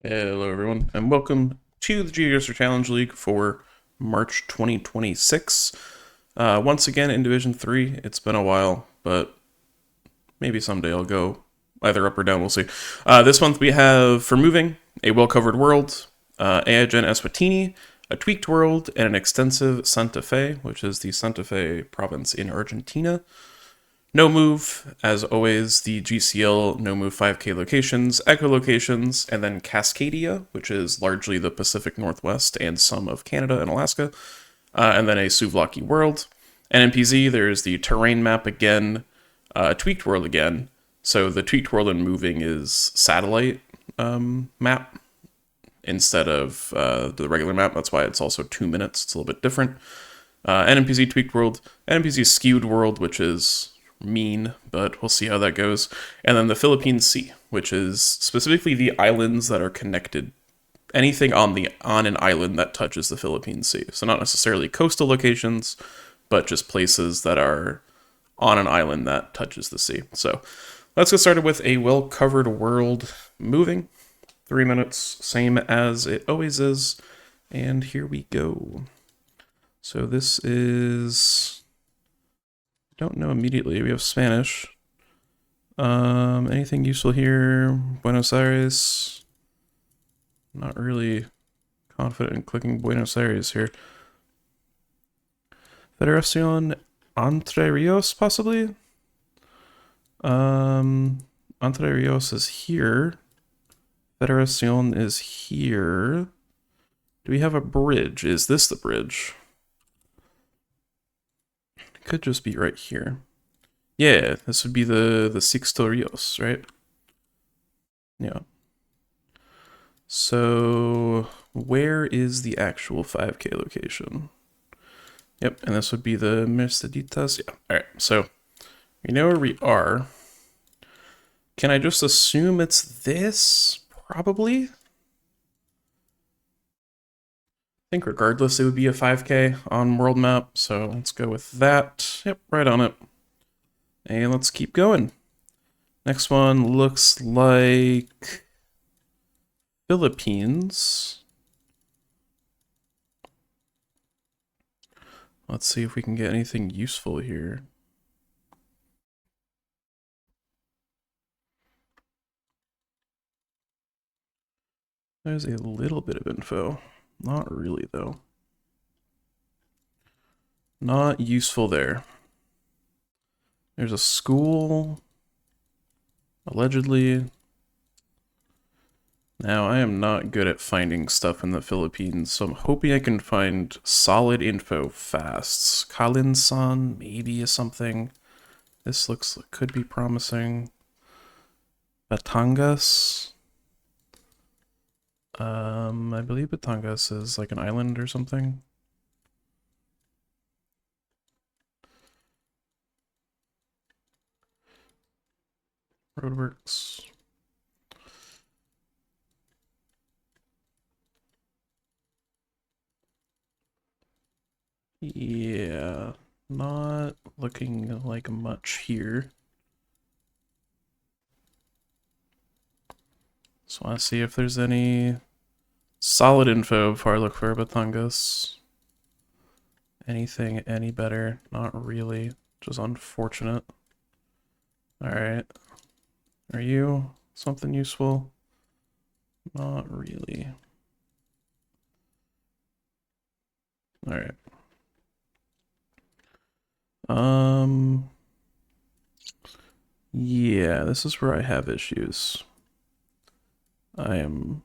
Hello, everyone, and welcome to the GeoGuessr Challenge League for March 2026. Once again in Division 3. It's been a while, but maybe someday I'll go either up or down. We'll see. This month we have for moving a well-covered world, Aegean Eswatini, a tweaked world, and an extensive Santa Fe, which is the Santa Fe province in Argentina. No move, as always, the GCL no move 5K locations, echolocations, and then Cascadia, which is largely the Pacific Northwest and some of Canada and Alaska, and then a Souvlaki world. And NPZ, there's the terrain map again, tweaked world again. So the tweaked world and moving is satellite map instead of the regular map. That's why it's also 2 minutes. It's a little bit different. NPZ tweaked world, NPZ skewed world, which is mean, but we'll see how that goes. And then the Philippine Sea, which is specifically the islands that are connected. Anything on an island that touches the Philippine Sea. So not necessarily coastal locations, but just places that are on an island that touches the sea. So let's get started with a well-covered world moving. 3 minutes, same as it always is. And here we go. So this is... don't know immediately. We have Spanish. Anything useful here? Buenos Aires. Not really confident in clicking Buenos Aires here. Federación Entre Rios, possibly? Entre Rios is here. Federación is here. Do we have a bridge? Is this the bridge? Could just be right here. Yeah, this would be the Sixto Rios, right? Yeah. So where is the actual 5K location? Yep, and this would be the Merceditas. Yeah, all right, so we know where we are. Can I just assume it's this? Probably. I think regardless it would be a 5K on world map, so let's go with that. Yep, right on it. And let's keep going. Next one looks like Philippines. Let's see if we can get anything useful here. There's a little bit of info. Not really, though. Not useful there. There's a school, allegedly. Now, I am not good at finding stuff in the Philippines, so I'm hoping I can find solid info fast. Kalinsan, maybe is something. This could be promising. Batangas. I believe Batangas is like an island or something. Roadworks. Yeah, not looking like much here. Just want to see if there's any solid info before I look for Batangas. Anything any better? Not really. Just unfortunate. Alright. Are you something useful? Not really. Alright. Yeah, this is where I have issues. I am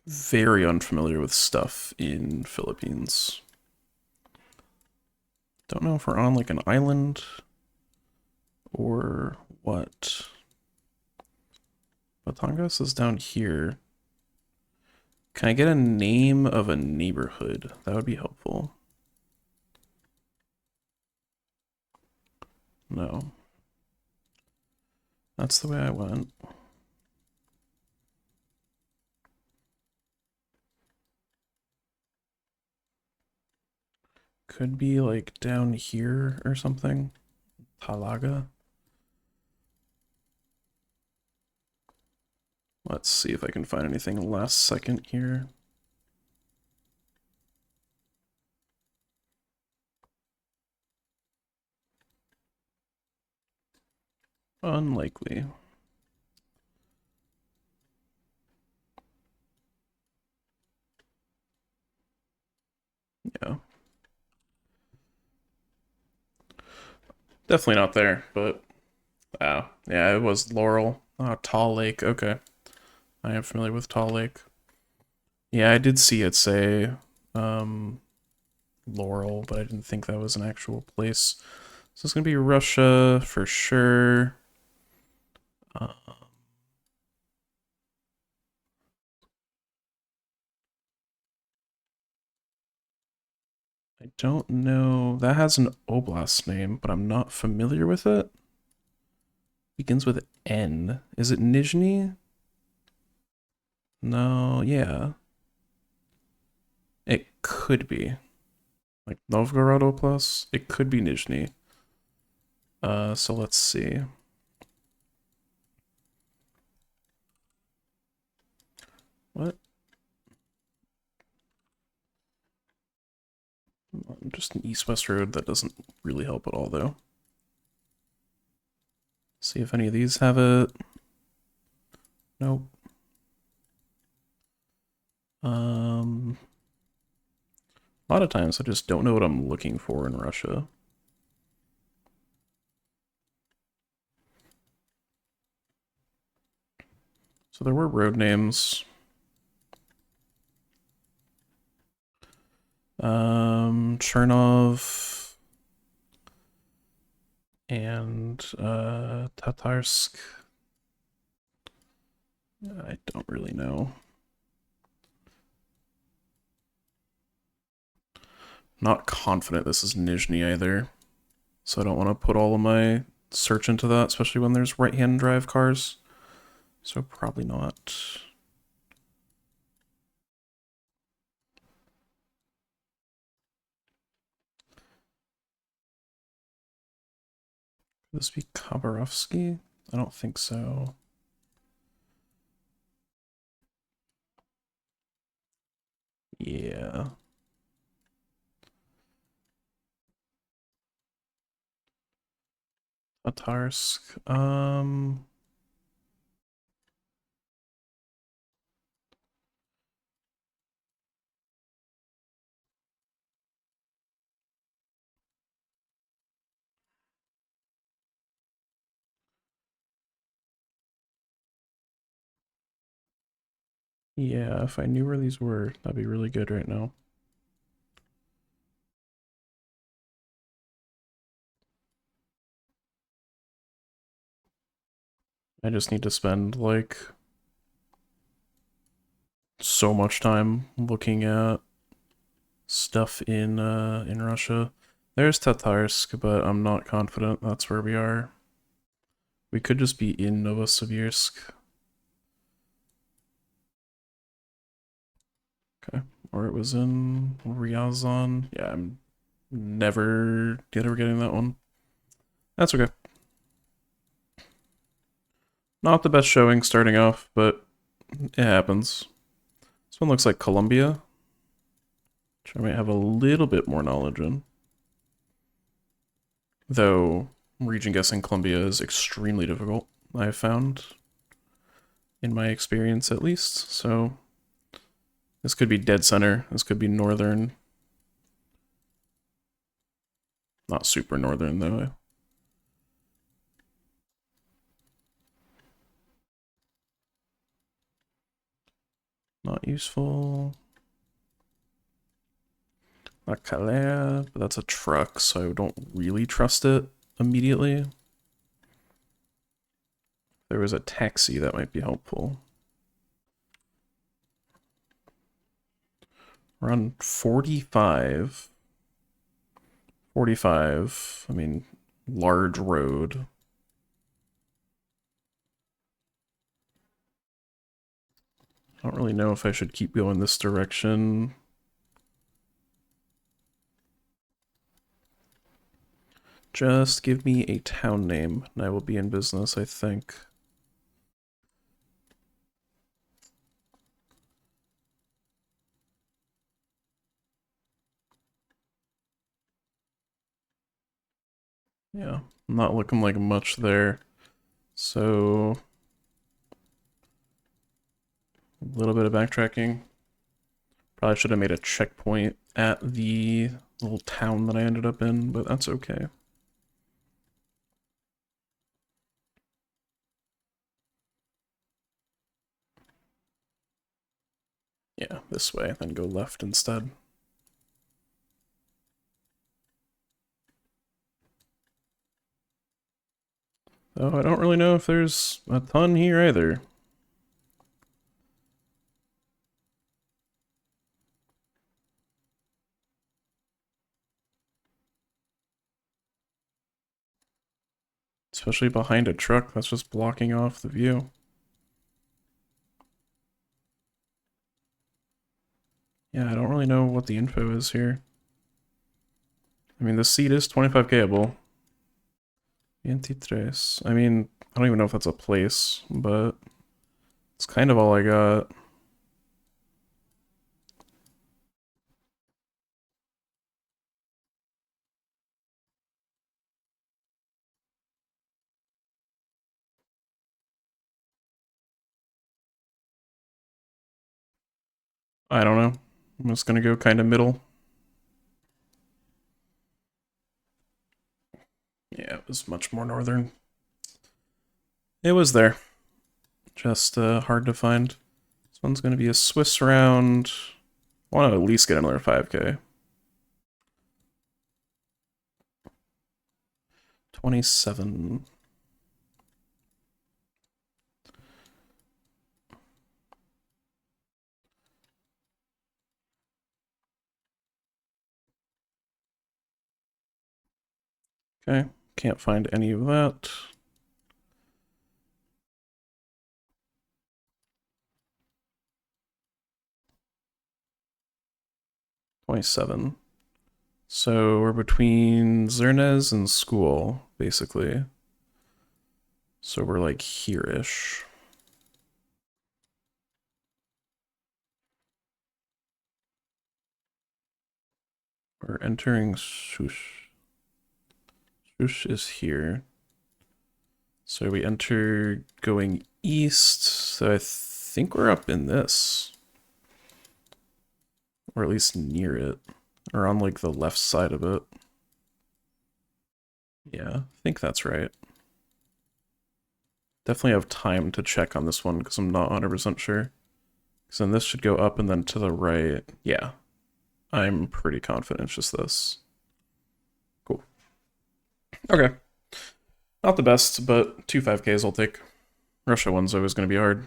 very unfamiliar with stuff in Philippines. Don't know if we're on like an island or what. Batangas is down here. Can I get a name of a neighborhood? That would be helpful. No. That's the way I went. Could be like down here or something. Talaga. Let's see if I can find anything last second here. Unlikely. Yeah. Definitely not there, but oh, yeah, it was Laurel. Tall Lake. Okay. I am familiar with Tall Lake. Yeah, I did see it say Laurel, but I didn't think that was an actual place. So it's gonna be Russia for sure. I don't know. That has an oblast name, but I'm not familiar with it. Begins with N. Is it Nizhny? No, yeah. It could be. Like Novgorod Oblast? It could be Nizhny. So let's see. What? Just an east-west road. That doesn't really help at all, though. See if any of these have it. Nope. A lot of times I just don't know what I'm looking for in Russia. So there were road names. Chernov and Tatarsk. I don't really know. Not confident this is Nizhny either. So I don't want to put all of my search into that, especially when there's right-hand drive cars. So probably not. Could this be Khabarovsky? I don't think so. Yeah. Tatarsk. Yeah, if I knew where these were, that'd be really good right now. I just need to spend like so much time looking at stuff in Russia. There's Tatarsk, but I'm not confident that's where we are. We could just be in Novosibirsk. Okay. Or it was in Ryazan. Yeah, I'm never getting that one. That's okay. Not the best showing starting off, but it happens. This one looks like Colombia, which I might have a little bit more knowledge in. Though region guessing Colombia is extremely difficult, I have found. In my experience at least, so this could be dead center, this could be northern. Not super northern though. Not useful. Not Calais, but that's a truck, so I don't really trust it immediately. If there was a taxi, that might be helpful. We're on 45. 45, I mean, large road. I don't really know if I should keep going this direction. Just give me a town name, and I will be in business, I think. Yeah, not looking like much there. So, a little bit of backtracking. Probably should have made a checkpoint at the little town that I ended up in, but that's okay. Yeah, this way, then go left instead. Oh, I don't really know if there's a ton here either. Especially behind a truck that's just blocking off the view. Yeah, I don't really know what the info is here. I mean, the seat is 25K-able. 23. I mean, I don't even know if that's a place, but it's kind of all I got. I don't know. I'm just gonna go kind of middle. Yeah, it was much more northern. It was there. Just hard to find. This one's gonna be a Swiss round. Want to at least get another 5K. 27. Okay, can't find any of that. $27. So we're between Zernez and school, basically. So we're like here-ish. We're entering swooce. Swoosh is here. So we enter going east. So I think we're up in this. Or at least near it. Or on like the left side of it. Yeah, I think that's right. Definitely have time to check on this one because I'm not 100% sure. Because then this should go up and then to the right. Yeah, I'm pretty confident it's just this. Cool. Okay. Not the best, but 2 5Ks I'll take. Russia one's always going to be hard.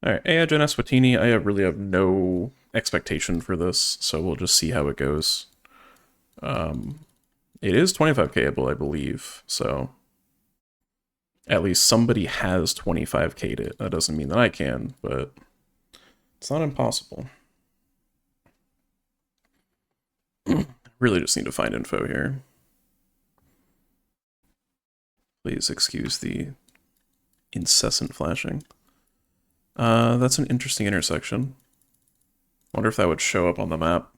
Alright, Aegon Eswatini, I really have no expectation for this, so we'll just see how it goes. It is 25Kable, I believe, so at least somebody has 25K'd it. That doesn't mean that I can, but it's not impossible. Really just need to find info here. Please excuse the incessant flashing. That's an interesting intersection. Wonder if that would show up on the map.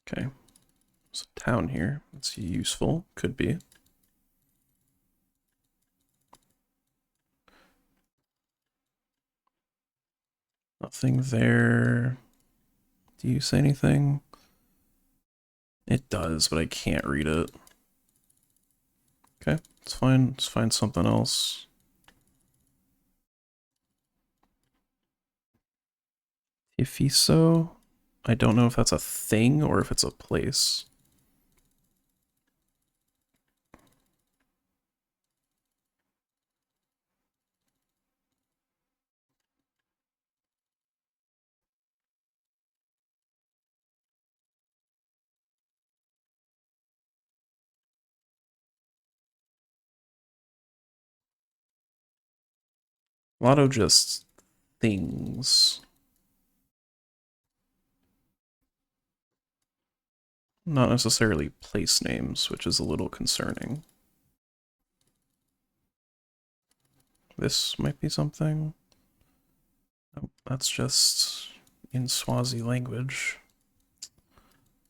Okay. There's a town here. That's useful. Could be. Nothing there. Do you say anything? It does, but I can't read it. Okay, it's fine. Let's find something else. Ifiso? I don't know if that's a thing or if it's a place. A lot of just things. Not necessarily place names, which is a little concerning. This might be something. Oh, that's just in Swazi language.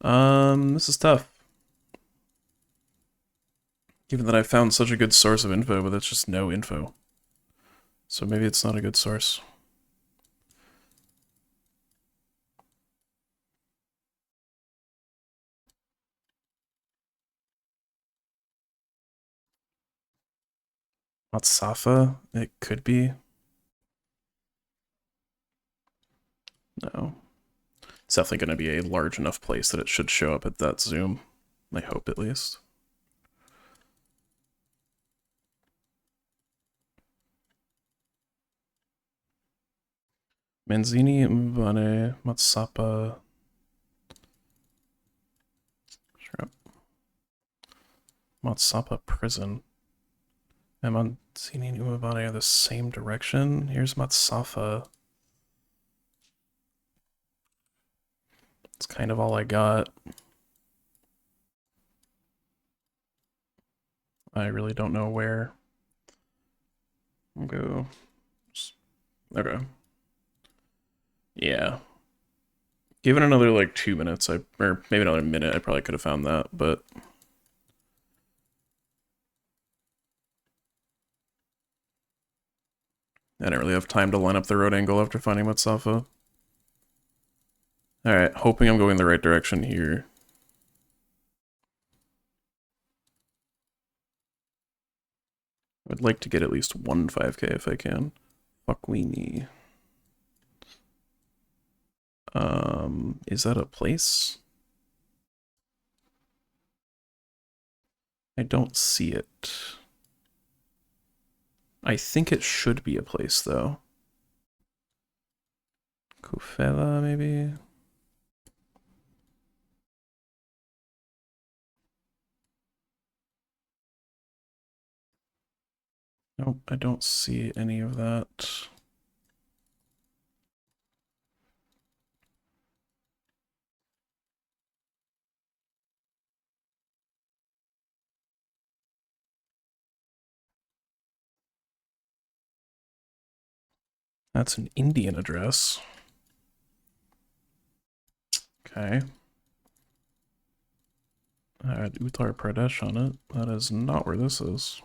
This is tough. Given that I found such a good source of info, but it's just no info. So maybe it's not a good source. Matsafa? It could be. No. It's definitely going to be a large enough place that it should show up at that zoom. I hope, at least. Manzini, Mbane, Matsapa. Sure. Matsapa Prison. And Manzini and Umabane are the same direction. Here's Matsafa. It's kind of all I got. I really don't know where. I'll go. Okay. Yeah. Given another like 2 minutes, or maybe another minute, I probably could have found that, but I didn't really have time to line up the road angle after finding Matsafa. Alright, hoping I'm going the right direction here. I would like to get at least one 5K if I can. Fuck weenie. Is that a place? I don't see it. I think it should be a place, though. Kufela, maybe? Nope, I don't see any of that. That's an Indian address. Okay. I had Uttar Pradesh on it. That is not where this is.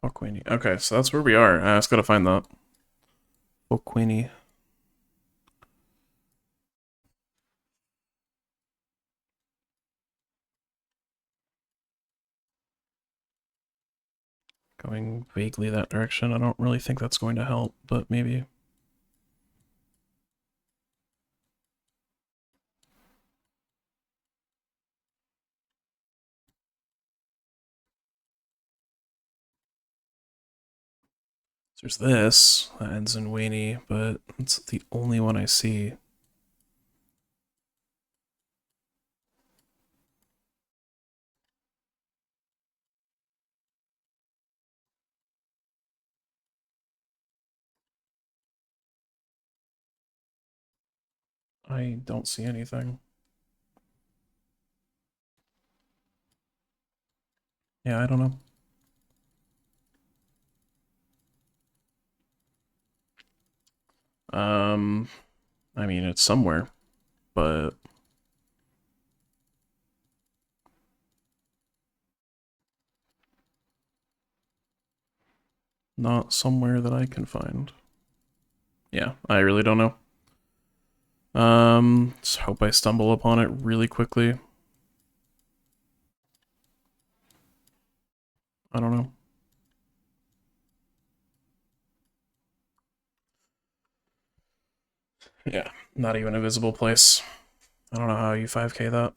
Fuckweenie. Okay, so that's where we are. I just gotta find that. Fuckweenie. Going vaguely that direction. I don't really think that's going to help, but maybe. There's this that ends in weenie, but it's the only one I see. I don't see anything. Yeah, I don't know. I mean, it's somewhere, but not somewhere that I can find. Yeah, I really don't know. Just hope I stumble upon it really quickly. I don't know. Yeah, not even a visible place. I don't know how you 5K that.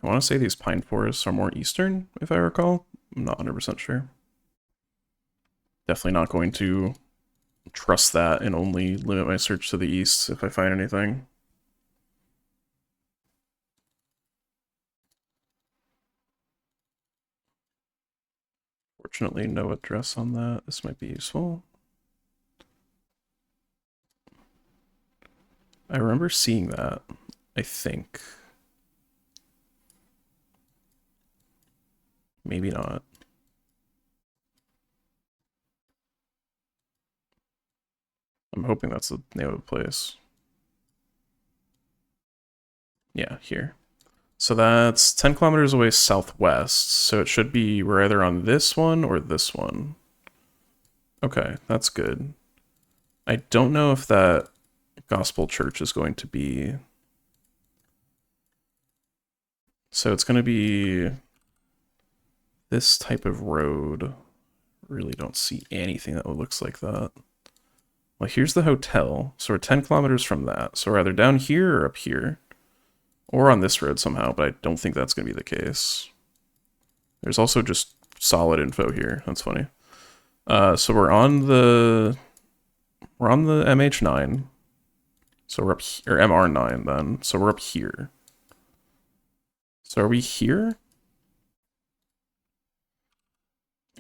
I want to say these pine forests are more eastern, if I recall. I'm not 100% sure. Definitely not going to trust that and only limit my search to the east if I find anything. Fortunately, no address on that. This might be useful. I remember seeing that, I think. Maybe not. I'm hoping that's the name of the place. Yeah, here. So that's 10 kilometers away southwest. So it should be, we're either on this one or this one. Okay, that's good. I don't know if that gospel church is going to be... So it's going to be this type of road. Really don't see anything that looks like that. Well, here's the hotel. So we're 10 kilometers from that. So we're either down here or up here. Or on this road somehow, but I don't think that's going to be the case. There's also just solid info here. That's funny. So we're on the MH9. So we're up here, or MR9 then. So we're up here. So are we here?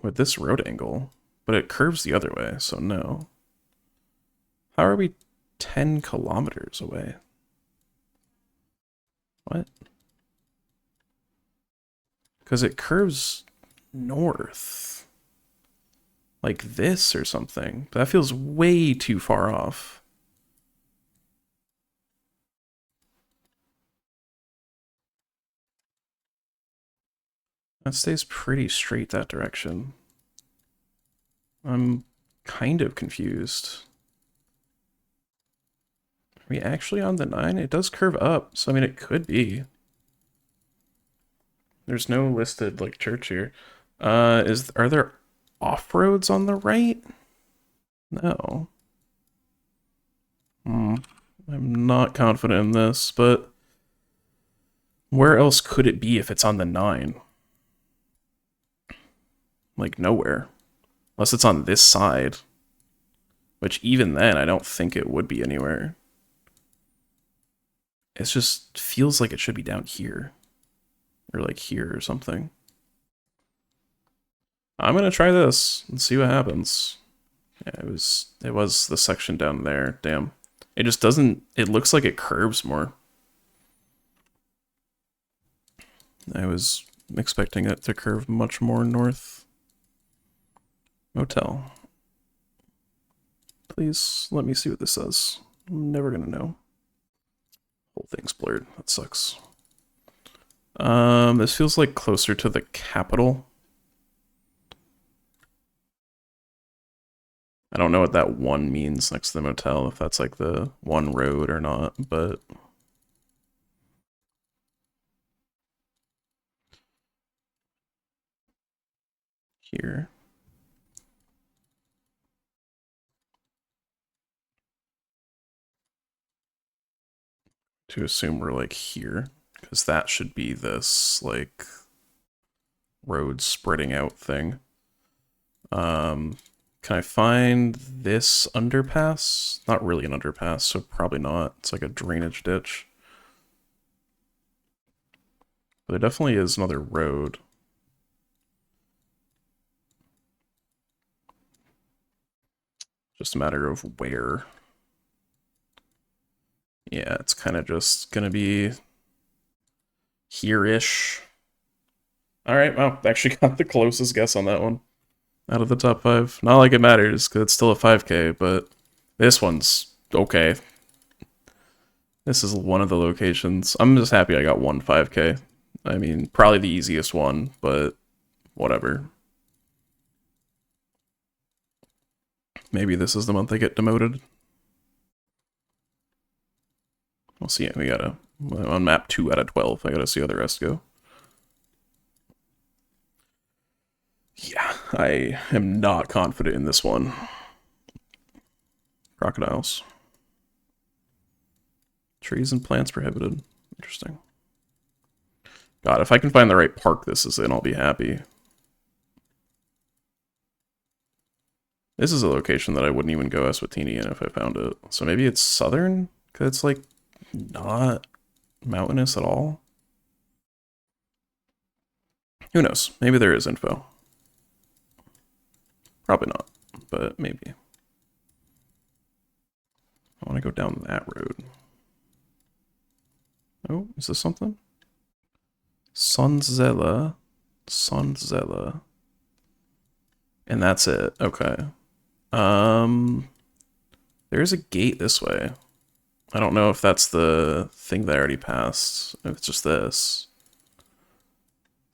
With this road angle, but it curves the other way, so no. How are we 10 kilometers away? What? Because it curves north. Like this or something. But that feels way too far off. That stays pretty straight that direction. I'm kind of confused. Are we actually on the 9? It does curve up, so I mean it could be. There's no listed like church here. Are there off-roads on the right? No. I'm not confident in this, but where else could it be if it's on the 9? Like nowhere. Unless it's on this side. Which even then, I don't think it would be anywhere. It just feels like it should be down here. Or like here or something. I'm gonna try this and see what happens. Yeah, it was the section down there. Damn. It just doesn't, it looks like it curves more. I was expecting it to curve much more north. Motel. Please let me see what this says. I'm never gonna know. Whole thing's blurred. That sucks. This feels like closer to the capital. I don't know what that 1 means next to the motel, if that's like the 1 road or not, but... Here. To assume we're like here, because that should be this like road spreading out thing. Can I find this underpass? Not really an underpass, so probably not. It's like a drainage ditch. But there definitely is another road. Just a matter of where. Yeah, it's kind of just gonna be here-ish. Alright, well, actually got the closest guess on that one. Out of the top 5. Not like it matters, because it's still a 5k, but this one's okay. This is one of the locations. I'm just happy I got one 5k. I mean, probably the easiest one, but whatever. Maybe this is the month I get demoted. We'll see. We gotta, on map 2 out of 12, I gotta see how the rest go. Yeah, I am not confident in this one. Crocodiles. Trees and plants prohibited. Interesting. God, if I can find the right park this is in, I'll be happy. This is a location that I wouldn't even go Eswatini in if I found it. So maybe it's southern? Because it's like not mountainous at all. Who knows? Maybe there is info. Probably not, but maybe. I want to go down that road. Oh, is this something? Sonzella Sonzella. And that's it. Okay. Um, there's a gate this way. I don't know if that's the thing that I already passed. If it's just this.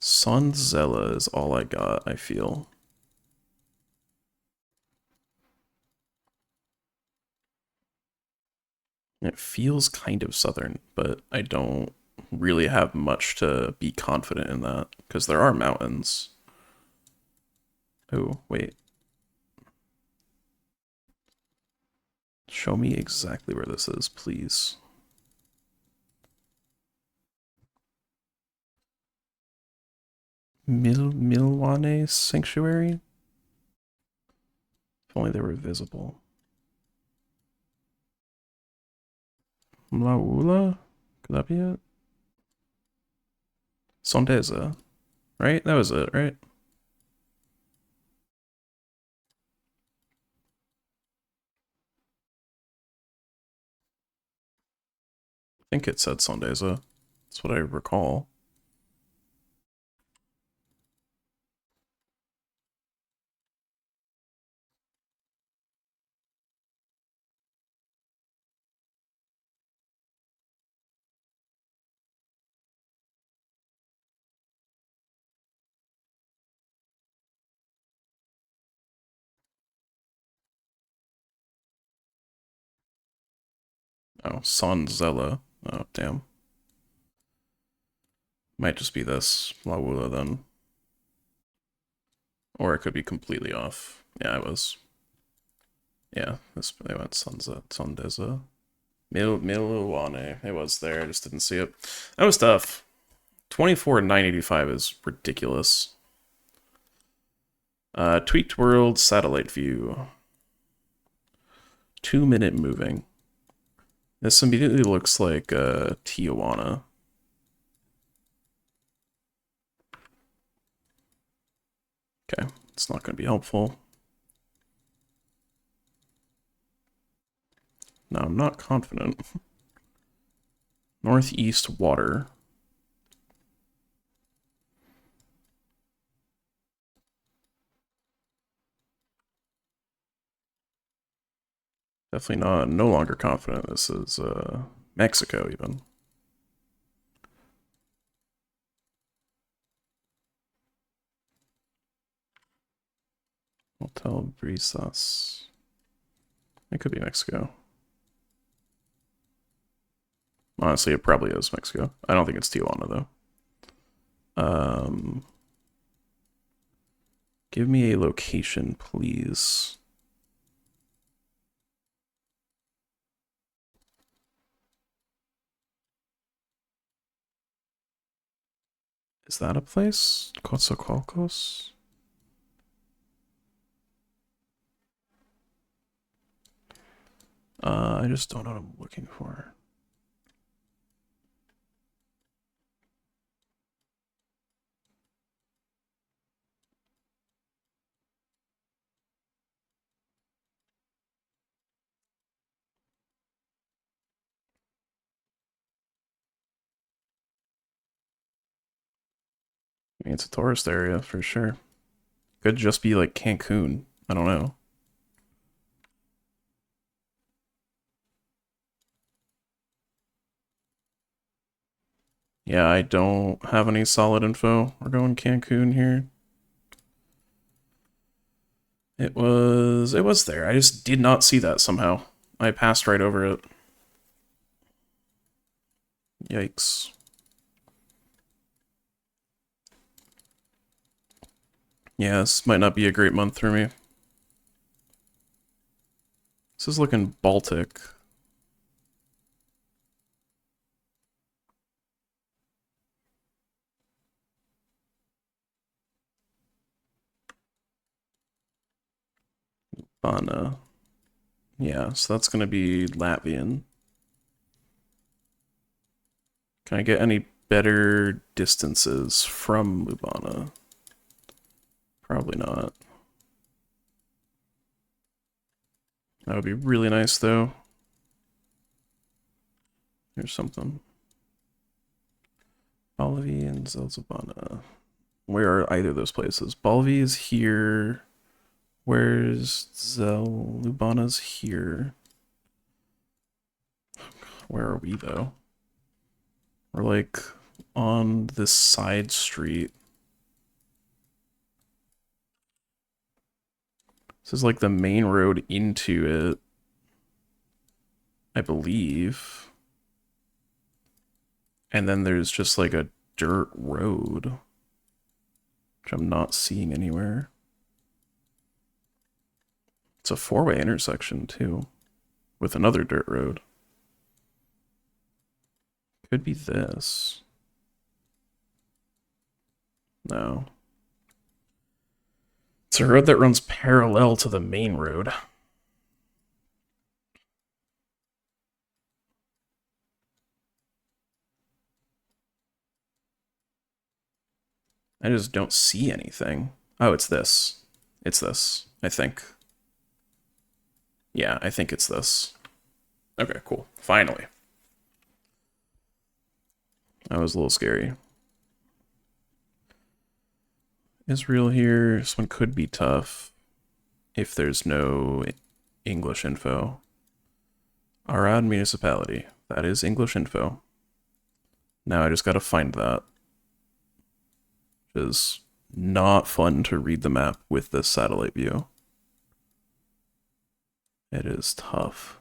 Sonzella is all I got, I feel. It feels kind of southern, but I don't really have much to be confident in that, because there are mountains. Oh, wait. Show me exactly where this is, please. Milwane Sanctuary? If only they were visible. Mlaula? Could that be it? Sondeza. Right? That was it, right? I think it said Sondeza. That's what I recall. Oh, Sonzella. Oh, damn. Might just be this Mlaula then. Or it could be completely off. Yeah, I was. Yeah, they went Sondeza. Milwane. It was there, I just didn't see it. That was tough. 24,985 is ridiculous. Tweaked World Satellite View. 2-minute moving. This immediately looks like Tijuana. Okay, it's not going to be helpful. No, I'm not confident. Northeast water. Definitely not, no longer confident. This is Mexico even. Hotel Brisas. It could be Mexico. Honestly, it probably is Mexico. I don't think it's Tijuana though. Give me a location, please. Is that a place? Coatzacoalcos? I just don't know what I'm looking for. I mean, it's a tourist area for sure. Could just be like Cancun. I don't know. Yeah, I don't have any solid info. We're going Cancun here. It was there. I just did not see that somehow. I passed right over it. Yikes. Yeah, this might not be a great month for me. This is looking Baltic. On yeah, so that's gonna be Latvian. Can I get any better distances from Lubana? Probably not. That would be really nice though. Here's something. Olivi and Zelzabana. Where are either of those places? Balvi is here. Where's Lubana's here? Where are we, though? We're, like, on this side street. This is, like, the main road into it, I believe. And then there's just, like, a dirt road, which I'm not seeing anywhere. It's a four-way intersection, too, with another dirt road. Could be this. No. It's a road that runs parallel to the main road. I just don't see anything. Oh, it's this. It's this, I think. Yeah, I think it's this. Okay, cool. Finally. That was a little scary. Israel here. This one could be tough if there's no English info. Arad Municipality. That is English info. Now I just gotta find that. Which is not fun to read the map with this satellite view. It is tough.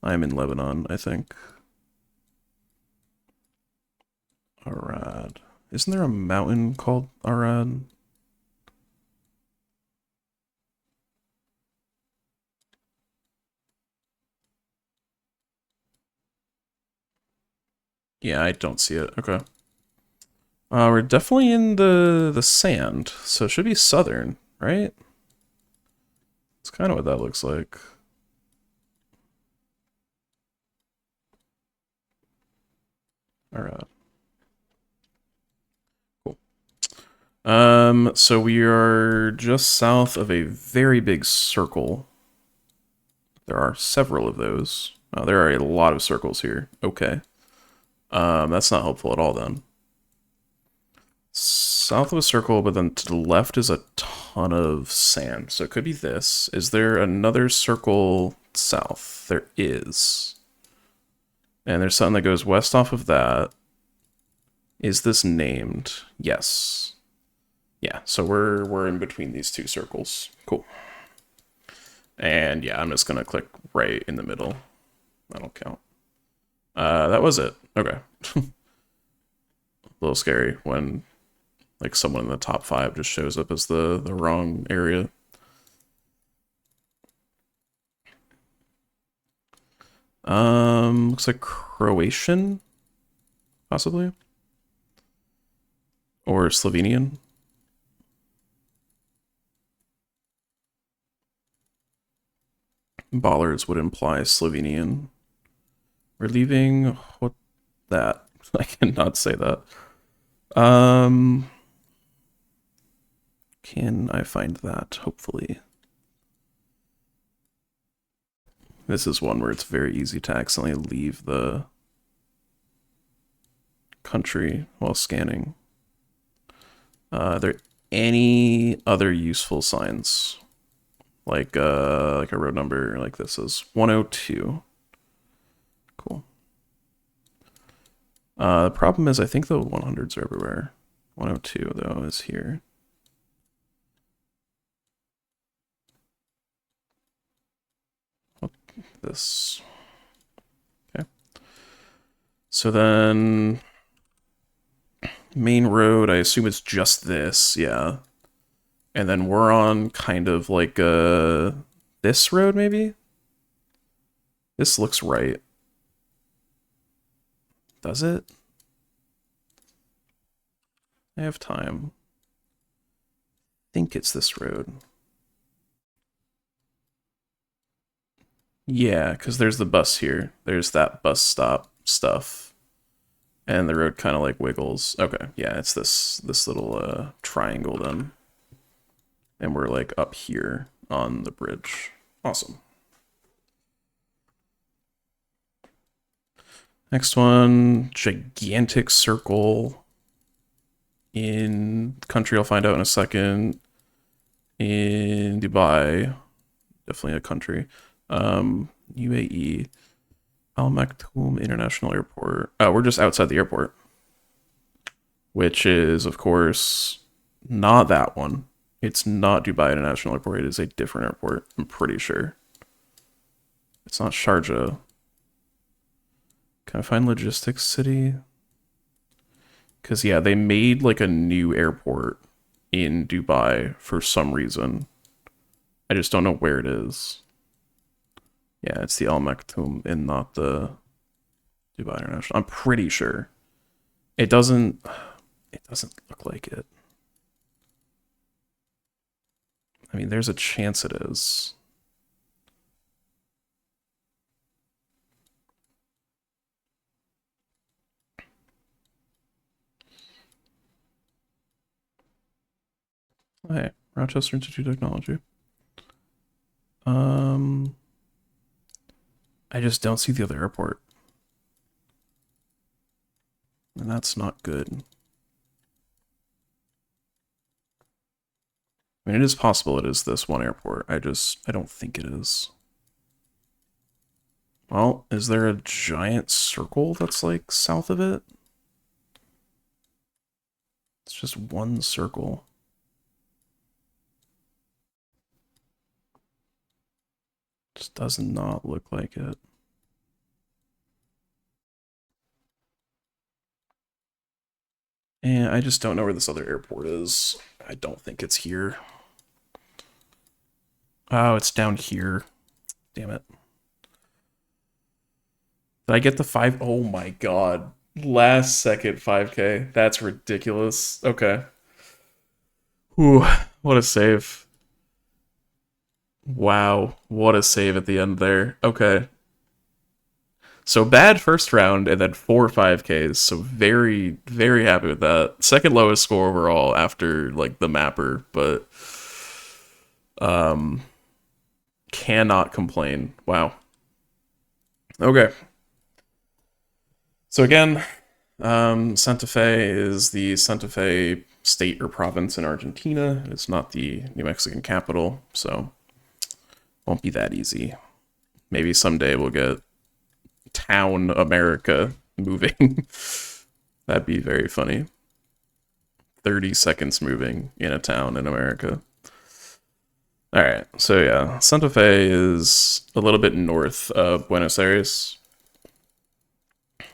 I'm in Lebanon, I think. Arad. Isn't there a mountain called Arad? Yeah, I don't see it. Okay. We're definitely in the sand, so it should be southern, right? It's kind of what that looks like. Alright. Cool. So we are just south of a very big circle. There are several of those. There are a lot of circles here. Okay. That's not helpful at all then. South of a circle, but then to the left is a ton of sand. So it could be this. Is there another circle south? There is. And there's something that goes west off of that. Is this named? Yes. Yeah, so we're in between these two circles. Cool. And yeah, I'm just gonna click right in the middle. That'll count. That was it. Okay. A little scary when like someone in the top 5 just shows up as the wrong area. Looks like Croatian, possibly, or Slovenian. Bollards would imply Slovenian. We're leaving. What that? I cannot say that. Can I find that? Hopefully. This is one where it's very easy to accidentally leave the country while scanning. Are there any other useful signs? Like a road number like this is 102. Cool. The problem is I think the 100s are everywhere. 102 though is here. This. Okay. So then main road, I assume it's just this, yeah. And then we're on kind of like this road maybe? This looks right. Does it? I have time. I think it's this road. Yeah, because there's the bus here. There's that bus stop stuff. And the road kind of like wiggles. Okay, yeah, it's this little triangle then. And we're like up here on the bridge. Awesome. Next one, gigantic circle. in country I'll find out in a second. In Dubai, definitely a country. UAE, Al Maktoum International Airport. Oh, we're just outside the airport, which is, of course, not that one. It's not Dubai International Airport. It is a different airport, I'm pretty sure. It's not Sharjah. Can I find logistics city? Because, yeah, they made like a new airport in Dubai for some reason. I just don't know where it is. Yeah, it's the Al Maktoum and not the Dubai International. I'm pretty sure. It doesn't look like it. I mean, there's a chance it is. Hey, Rochester Institute of Technology. I just don't see the other airport. And that's not good. I mean, it is possible it is this one airport. I don't think it is. Well, is there a giant circle that's like south of it? It's just one circle. Just does not look like it. And I just don't know where this other airport is. I don't think it's here. Oh, it's down here. Damn it. Did I get the 5? Oh my god. Last second 5K. That's ridiculous. Okay. Whew, what a save. Wow, what a save at the end there. Okay. So bad first round and then 4 5Ks. So very, very happy with that. Second lowest score overall after like the mapper, but cannot complain. Wow. Okay. So again, Santa Fe is the Santa Fe state or province in Argentina. It's not the New Mexican capital, so won't be that easy. Maybe someday we'll get Town America moving. That'd be very funny. 30 seconds moving in a town in America. Alright, so yeah, Santa Fe is a little bit north of Buenos Aires.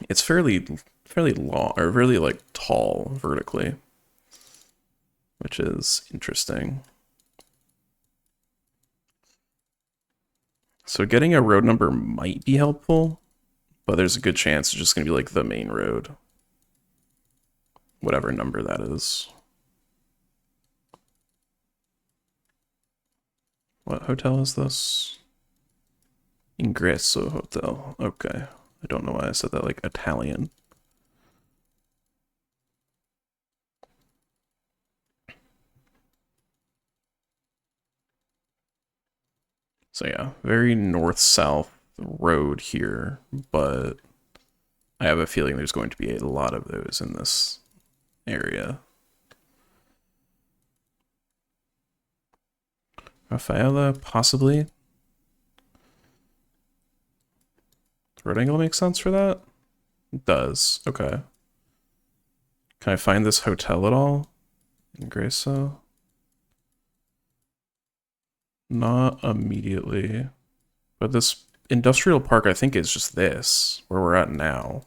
It's fairly long, or really like tall vertically, which is interesting. So getting a road number might be helpful, but there's a good chance it's just going to be like the main road. Whatever number that is. What hotel is this? Ingresso Hotel. Okay. I don't know why I said that like Italian. So yeah, very north-south road here, but I have a feeling there's going to be a lot of those in this area. Rafaela, possibly. Road angle makes sense for that? It does. Okay. Can I find this hotel at all? In Ingreso? Not immediately. But this industrial park, I think, is just this, where we're at now.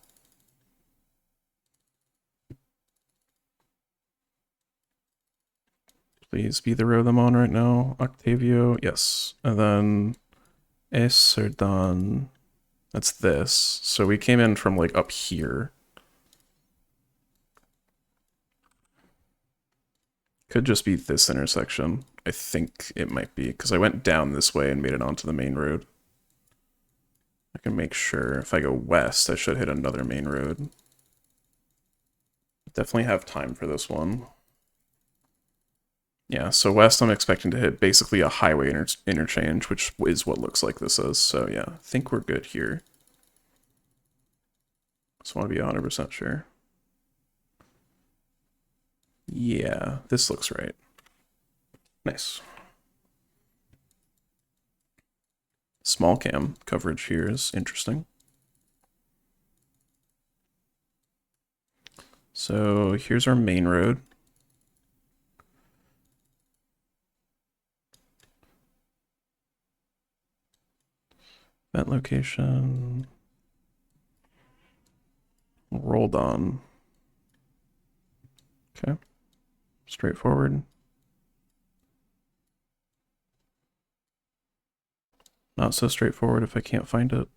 Please be the road I'm on right now. Octavio, yes. And then Esserdan. That's this. So we came in from like up here. Could just be this intersection. I think it might be, because I went down this way and made it onto the main road. I can make sure. If I go west, I should hit another main road. Definitely have time for this one. Yeah, so west I'm expecting to hit basically a highway interchange, which is what looks like this is. So yeah, I think we're good here. Just want to be 100% sure. Yeah, this looks right. Nice. Small cam coverage here is interesting. So here's our main road. Event location. Rolled on. Okay. Straightforward. Not so straightforward if I can't find it.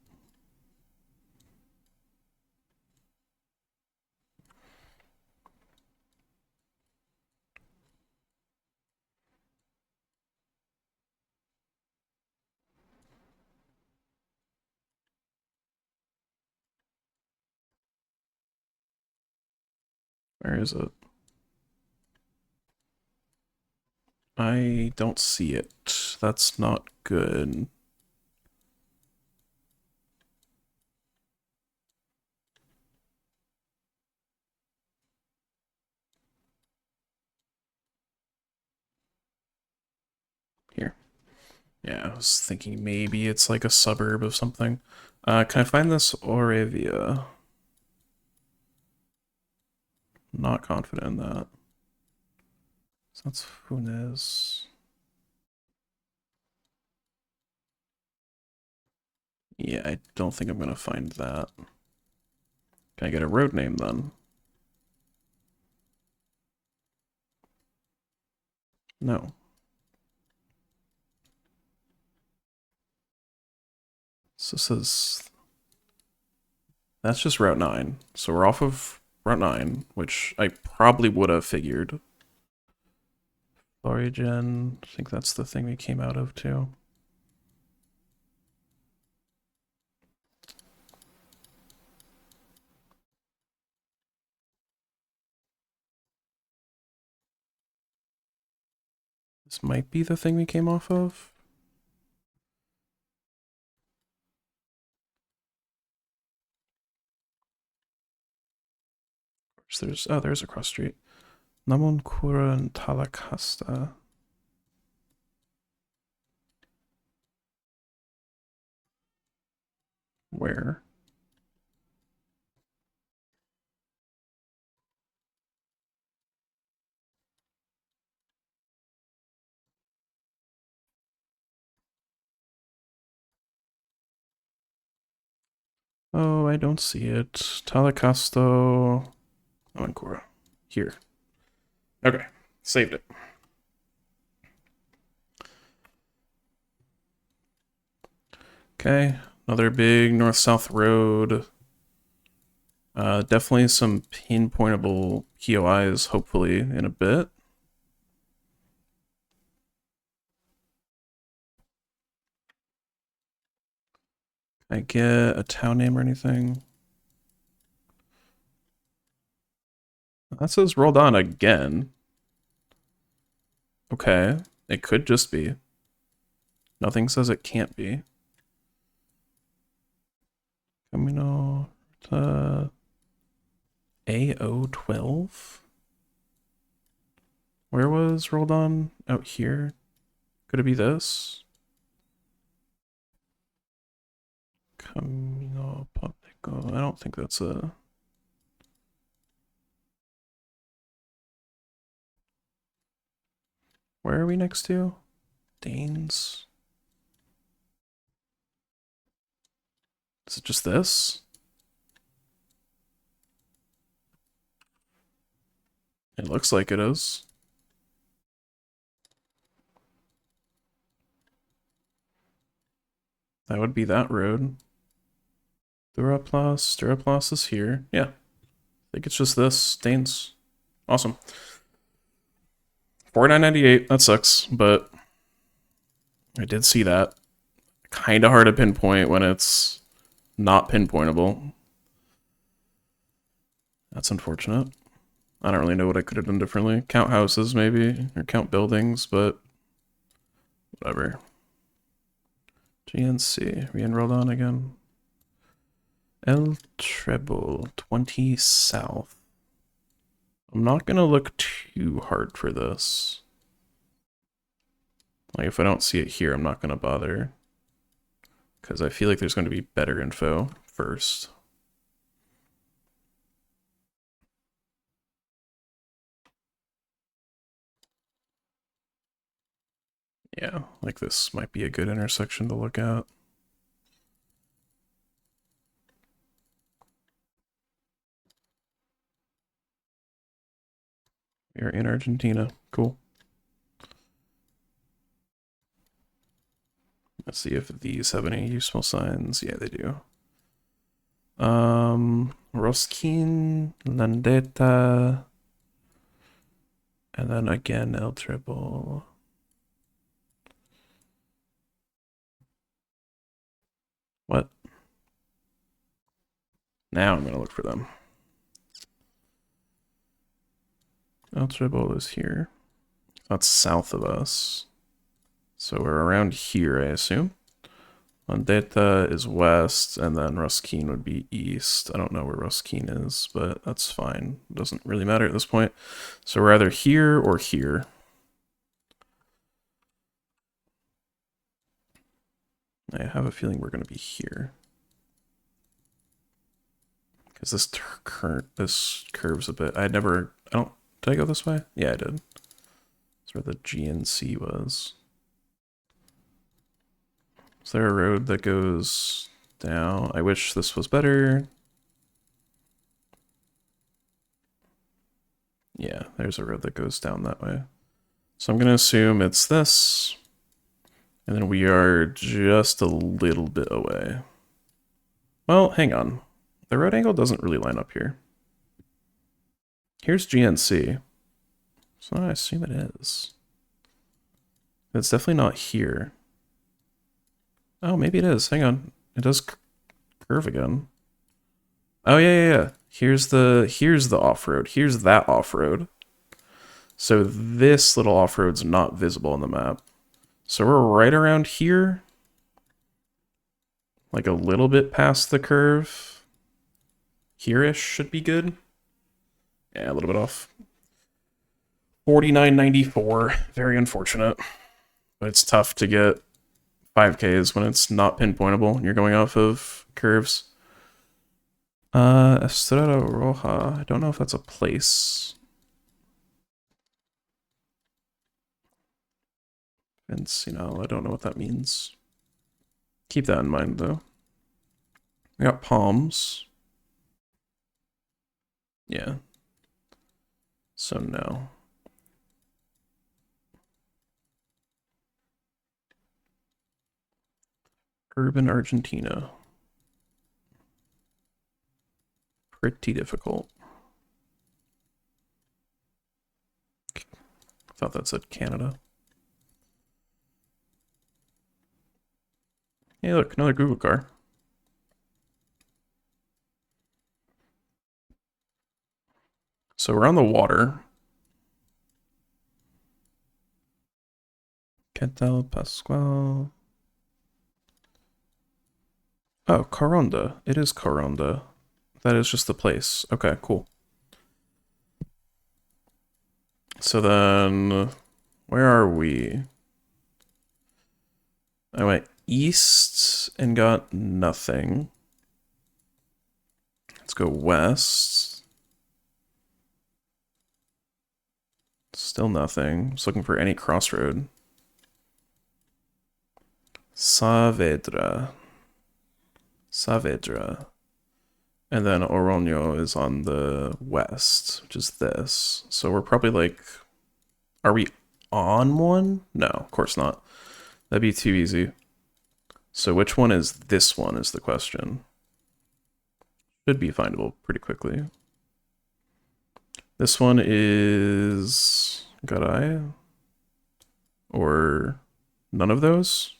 Where is it? I don't see it. That's not good. Here. Yeah, I was thinking maybe it's like a suburb of something. Can I find this Auravia? Not confident in that. So that's Funes. Yeah, I don't think I'm gonna find that. Can I get a road name then? No. So this is... That's just Route 9. So we're off of Route 9, which I probably would have figured. Origin, I think that's the thing we came out of too. This might be the thing we came off of. There's a cross street. Namonkura and Talakasta. Where? Oh, I don't see it. Talakasto. Namonkura. Here. Okay. Saved it. Okay. Another big north-south road. Definitely some pinpointable POIs, hopefully, in a bit. Can I get a town name or anything? That says rolled on again. Okay. It could just be. Nothing says it can't be. Camino to AO12? Where was rolled on? Out here? Could it be this? Camino Público. I don't think that's a... Where are we next to? Danes? Is it just this? It looks like it is. That would be that road. Duraplas is here. Yeah. I think it's just this. Danes. Awesome. 4998. That sucks, but I did see that. Kind of hard to pinpoint when it's not pinpointable. That's unfortunate. I don't really know what I could have done differently. Count houses, maybe, or count buildings, but whatever. GNC. Re-enrolled on again. El Treble, 20 South. I'm not gonna look too hard for this. Like, if I don't see it here, I'm not gonna bother. Because I feel like there's going to be better info first. Yeah, like this might be a good intersection to look at. We are in Argentina. Cool. Let's see if these have any useful signs. Yeah, they do. Roskin, Landeta, and then again El Triple. What? Now I'm gonna look for them. El Triple is here. That's south of us. So we're around here, I assume. Landeta is west, and then Ruskin would be east. I don't know where Ruskin is, but that's fine. It doesn't really matter at this point. So we're either here or here. I have a feeling we're going to be here. Because this curves a bit. Did I go this way? Yeah, I did. That's where the GNC was. Is there a road that goes down? I wish this was better. Yeah, there's a road that goes down that way. So I'm going to assume it's this. And then we are just a little bit away. Well, hang on. The road angle doesn't really line up here. Here's GNC. So I assume it is. It's definitely not here. Oh, maybe it is. Hang on. It does curve again. Oh, yeah. Here's the off-road. Here's that off-road. So this little off-road's not visible on the map. So we're right around here. Like a little bit past the curve. Here-ish should be good. Yeah, a little bit off. 49.94. Very unfortunate. But it's tough to get 5Ks when it's not pinpointable and you're going off of curves. Estrella Roja. I don't know if that's a place. Encino. I don't know what that means. Keep that in mind, though. We got palms. Yeah. So no. Urban Argentina. Pretty difficult. Thought that said Canada. Hey, look, another Google car. So we're on the water. Quetal Pascual. Oh, Coronda. It is Coronda. That is just the place. Okay, cool. So then, where are we? I went east and got nothing. Let's go west. Still nothing. Just looking for any crossroad. Saavedra. And then Oroño is on the west, which is this. So we're probably like... Are we on one? No, of course not. That'd be too easy. So which one is this one is the question. Should be findable pretty quickly. This one is... Garay? Or none of those?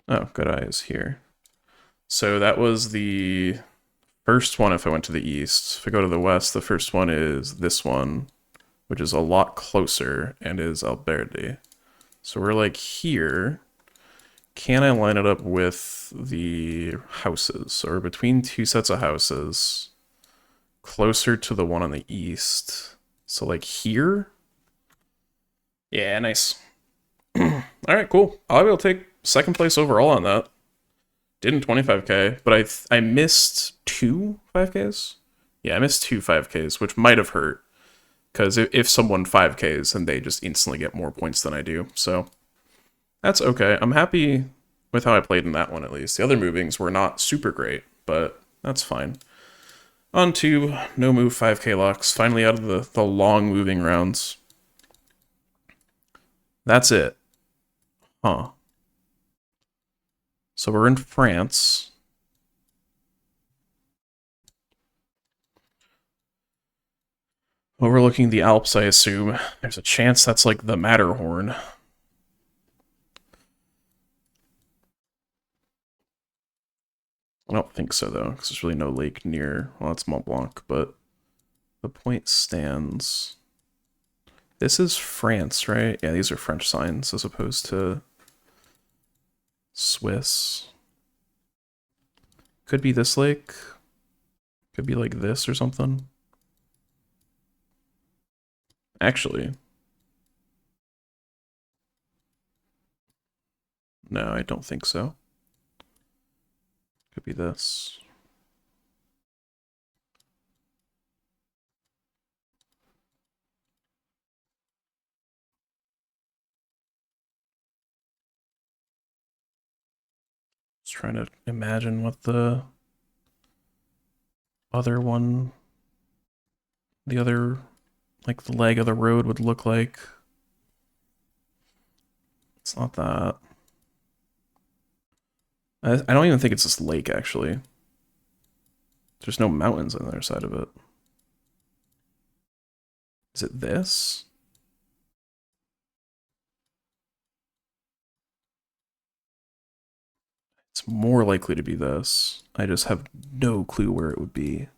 Oh, Garay is here. So that was the first one if I went to the east. If I go to the west, the first one is this one, which is a lot closer and is Alberdi. So we're like here. Can I line it up with the houses? Or between two sets of houses, closer to the one on the east. So like here? Yeah, nice. Alright, cool. I'll be able to take second place overall on that. Didn't 25k, but I missed 2 5ks? Yeah, I missed 2 5ks, which might have hurt. Because if someone 5ks, then they just instantly get more points than I do. So that's okay. I'm happy with how I played in that one, at least. The other movings were not super great, but that's fine. On to no move 5k locks. Finally out of the long moving rounds. That's it. Huh. So we're in France. Overlooking the Alps, I assume. There's a chance that's like the Matterhorn. I don't think so, though, because there's really no lake near... Well, it's Mont Blanc, but the point stands. This is France, right? Yeah, these are French signs as opposed to Swiss. Could be this lake. Could be like this or something. Actually. No, I don't think so. Could be this. Just trying to imagine what the other one, the other, like the leg of the road would look like. It's not that. I don't even think it's this lake, actually. There's no mountains on the other side of it. Is it this? It's more likely to be this. I just have no clue where it would be.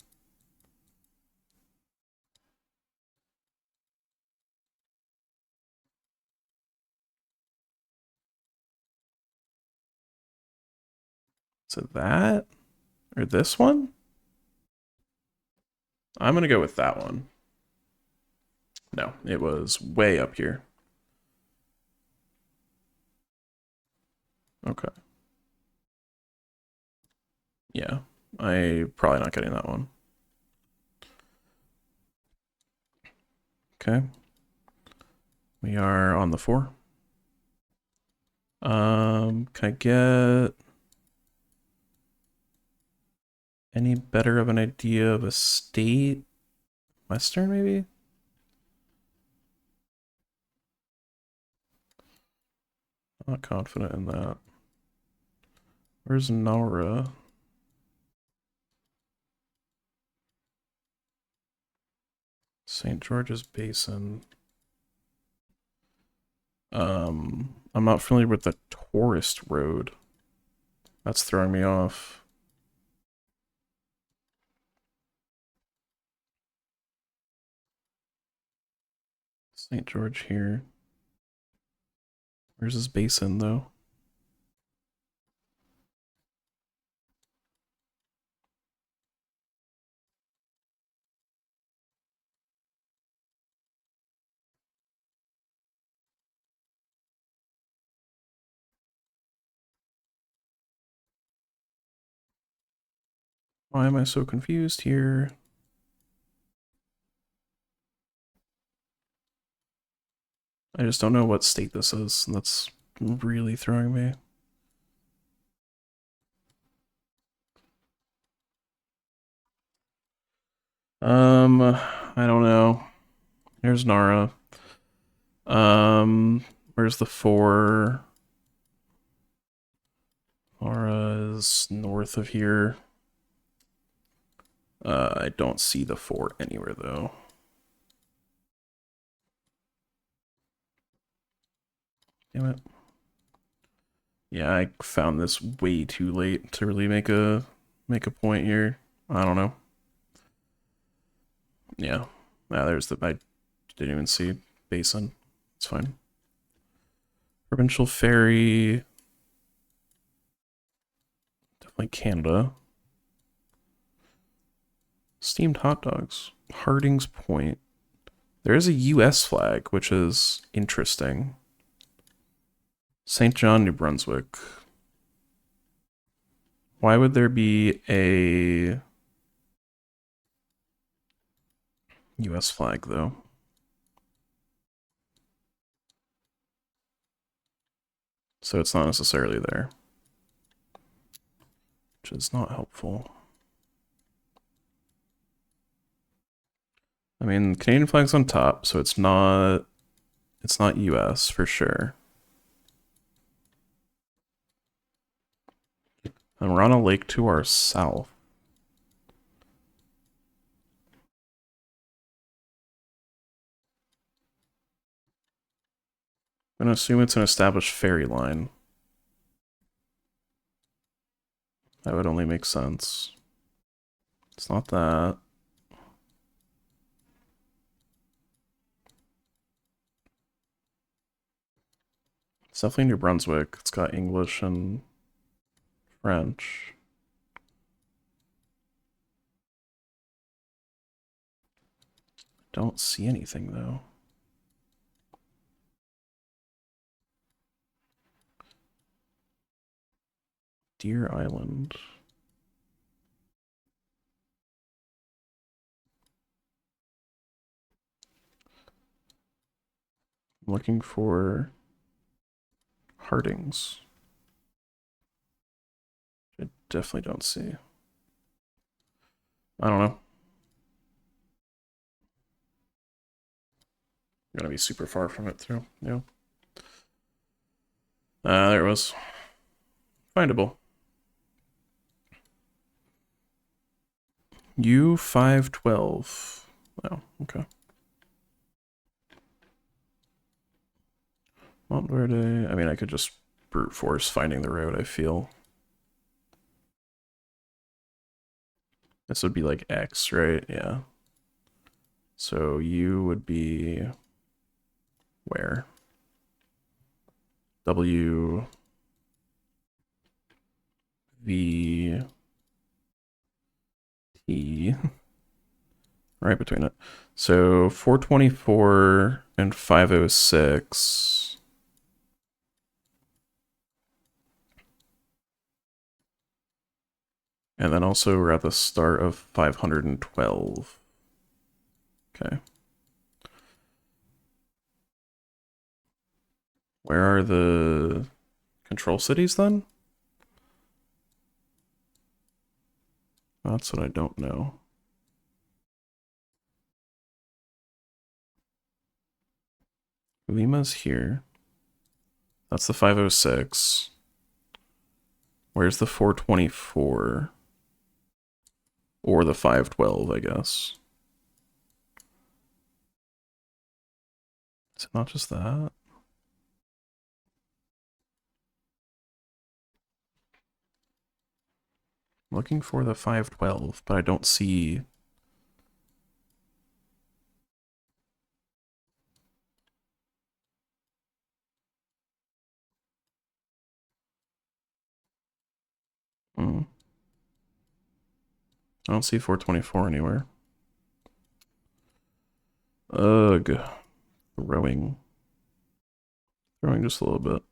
Is it that? Or this one? I'm gonna go with that one. No, it was way up here. Okay. Yeah, I'm probably not getting that one. Okay. We are on the 4. Can I get any better of an idea of a state? Western, maybe? I'm not confident in that. Where's Nara? St. George's Basin. I'm not familiar with the tourist road. That's throwing me off. St. George here. Where's his basin, though? Why am I so confused here? I just don't know what state this is, and that's really throwing me. I don't know. Here's Nara. Where's the 4? Nara is north of here. I don't see the 4 anywhere, though. Damn it. Yeah, I found this way too late to really make a point here. I don't know. Yeah. There's the... I didn't even see basin. It's fine. Provincial ferry. Definitely Canada. Steamed hot dogs. Harding's Point. There is a U.S. flag, which is interesting. St. John, New Brunswick. Why would there be a U.S. flag, though? So it's not necessarily there, which is not helpful. I mean, Canadian flag's on top, so it's not US for sure. And we're on a lake to our south. I'm gonna assume it's an established ferry line. That would only make sense. It's not that. It's definitely New Brunswick. It's got English and French. Don't see anything though. Deer Island. I'm looking for Hardings. I definitely don't see. I don't know. I'm gonna be super far from it too. Yeah. There it was. Findable. U512. Oh, okay. Montverde. I mean, I could just brute force finding the road, I feel. This would be like X, right? Yeah. So U would be where? W V T right between it. So 424 and 506. And then also we're at the start of 512. Okay. Where are the control cities then? That's what I don't know. Lima's here. That's the 506. Where's the 424? Or the 512, I guess. Is it not just that? I'm looking for the 512, but I don't see... I don't see 424 anywhere. Ugh. Throwing. Throwing just a little bit.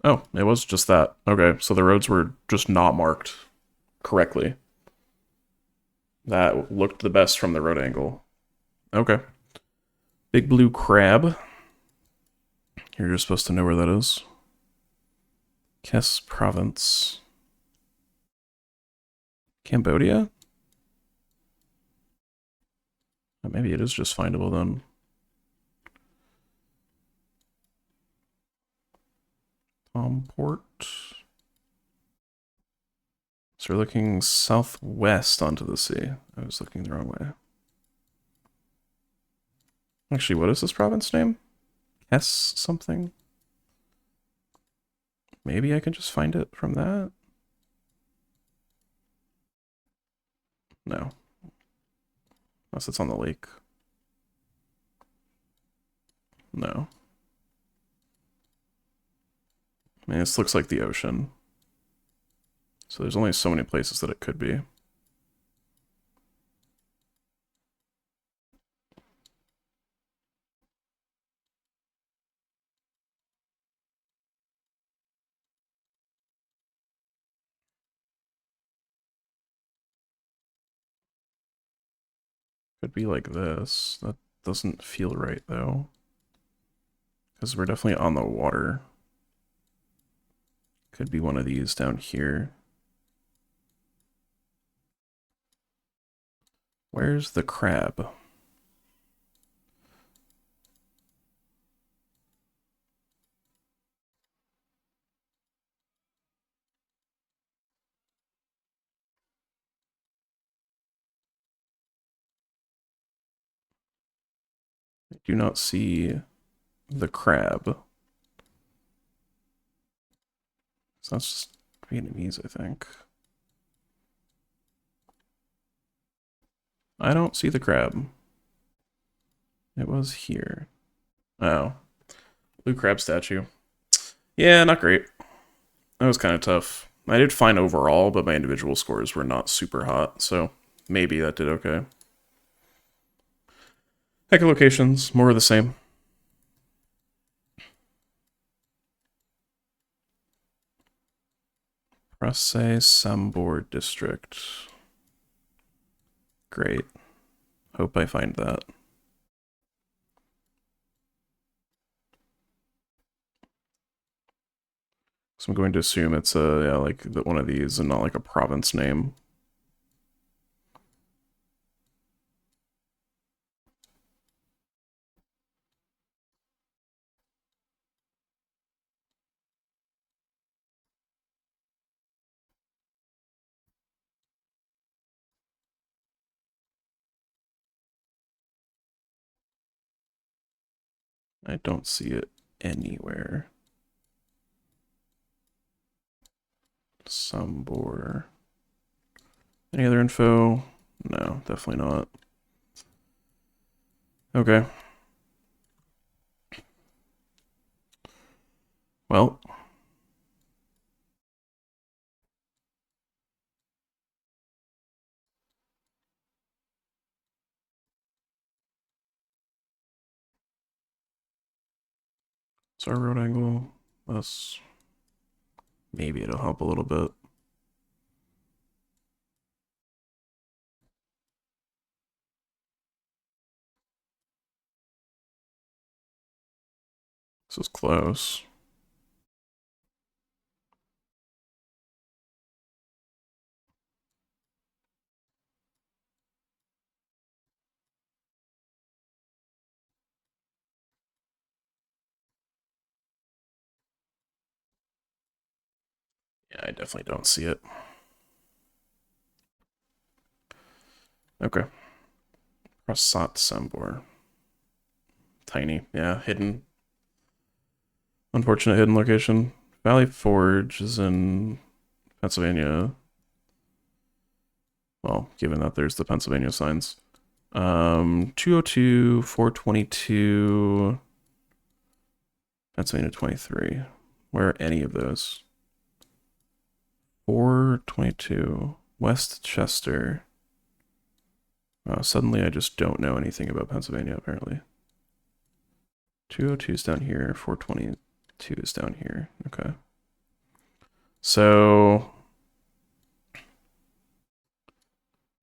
Oh, it was just that. Okay, so the roads were just not marked correctly. That looked the best from the road angle. Okay. Big Blue Crab. You're just supposed to know where that is. Kes Province. Cambodia? Oh, maybe it is just findable then. Port. So we're looking southwest onto the sea. I was looking the wrong way. Actually, what is this province name? Kes something? Maybe I can just find it from that? No. Unless it's on the lake. No. I mean, this looks like the ocean. So there's only so many places that it could be. Could be like this. That doesn't feel right though. Because we're definitely on the water. Could be one of these down here. Where's the crab? I do not see the crab. So that's just Vietnamese, I think. I don't see the crab. It was here. Oh. Blue crab statue. Yeah, not great. That was kind of tough. I did fine overall, but my individual scores were not super hot, so maybe that did okay. Echolocations, more of the same. Prase Sambor District. Great. Hope I find that. So I'm going to assume it's like one of these and not like a province name. I don't see it anywhere. Sambor. Any other info? No, definitely not. Okay. Well. It's our road angle. Us. Maybe it'll help a little bit. This is close. Yeah, I definitely don't see it. Okay. Prasat Sambor. Tiny. Yeah, hidden. Unfortunate hidden location. Valley Forge is in Pennsylvania. Well, given that there's the Pennsylvania signs. 202, 422, Pennsylvania 23. Where are any of those? 422, Westchester. Suddenly I just don't know anything about Pennsylvania, apparently. 202 is down here, 422 is down here. Okay. So,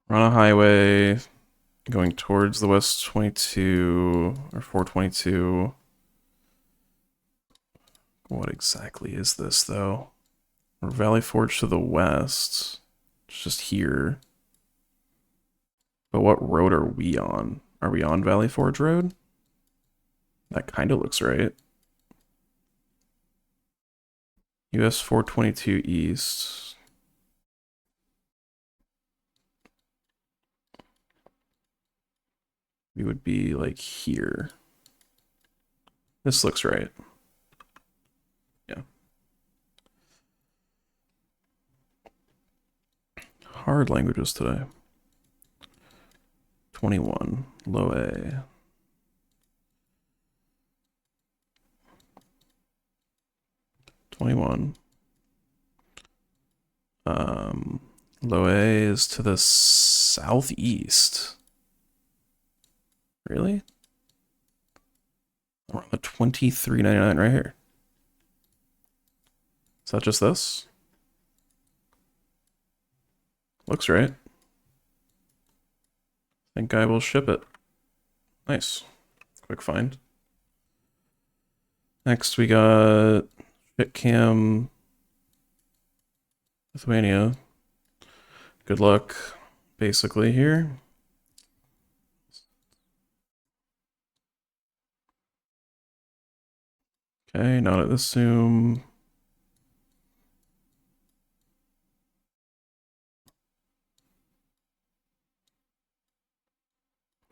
we're on a highway going towards the West 22, or 422. What exactly is this, though? Or Valley Forge to the west. It's just here. But what road are we on? Are we on Valley Forge Road? That kind of looks right. US 422 East. We would be like here. This looks right. Yeah. Hard languages today. 21. Low A. 21. Loe is to the southeast. Really? We're on the 23.99 right here. Is that just this? Looks right. Think I will ship it. Nice. Quick find. Next we got Shitcam Lithuania. Good luck, basically, here. Okay, not at this zoom.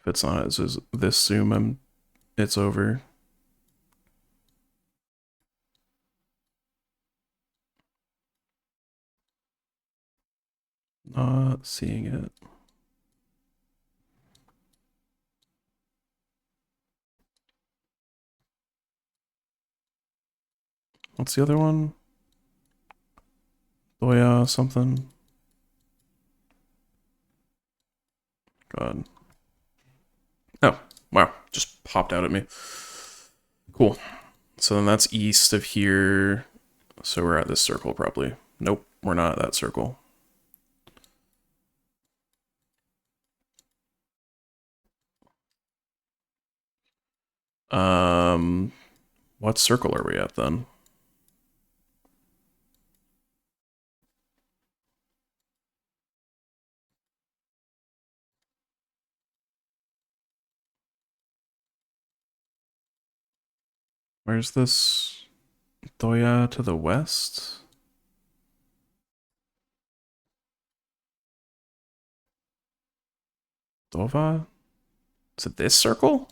If it's not at this zoom, it's over. Not seeing it. What's the other one? Doya something. God. Oh, wow. Just popped out at me. Cool. So then that's east of here. So we're at this circle probably. Nope, we're not at that circle. What circle are we at then? Where's this Doya to the west? Dova? Is it this circle?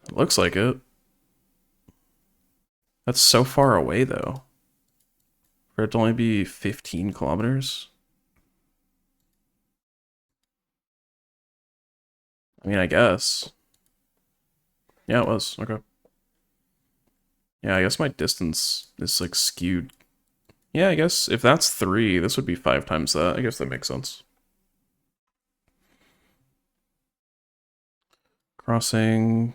It looks like it. That's so far away though. For it to only be 15 kilometers? I mean, I guess. Yeah, it was. Okay. Yeah, I guess my distance is like skewed. Yeah, I guess if that's 3, this would be 5 times that. I guess that makes sense. Crossing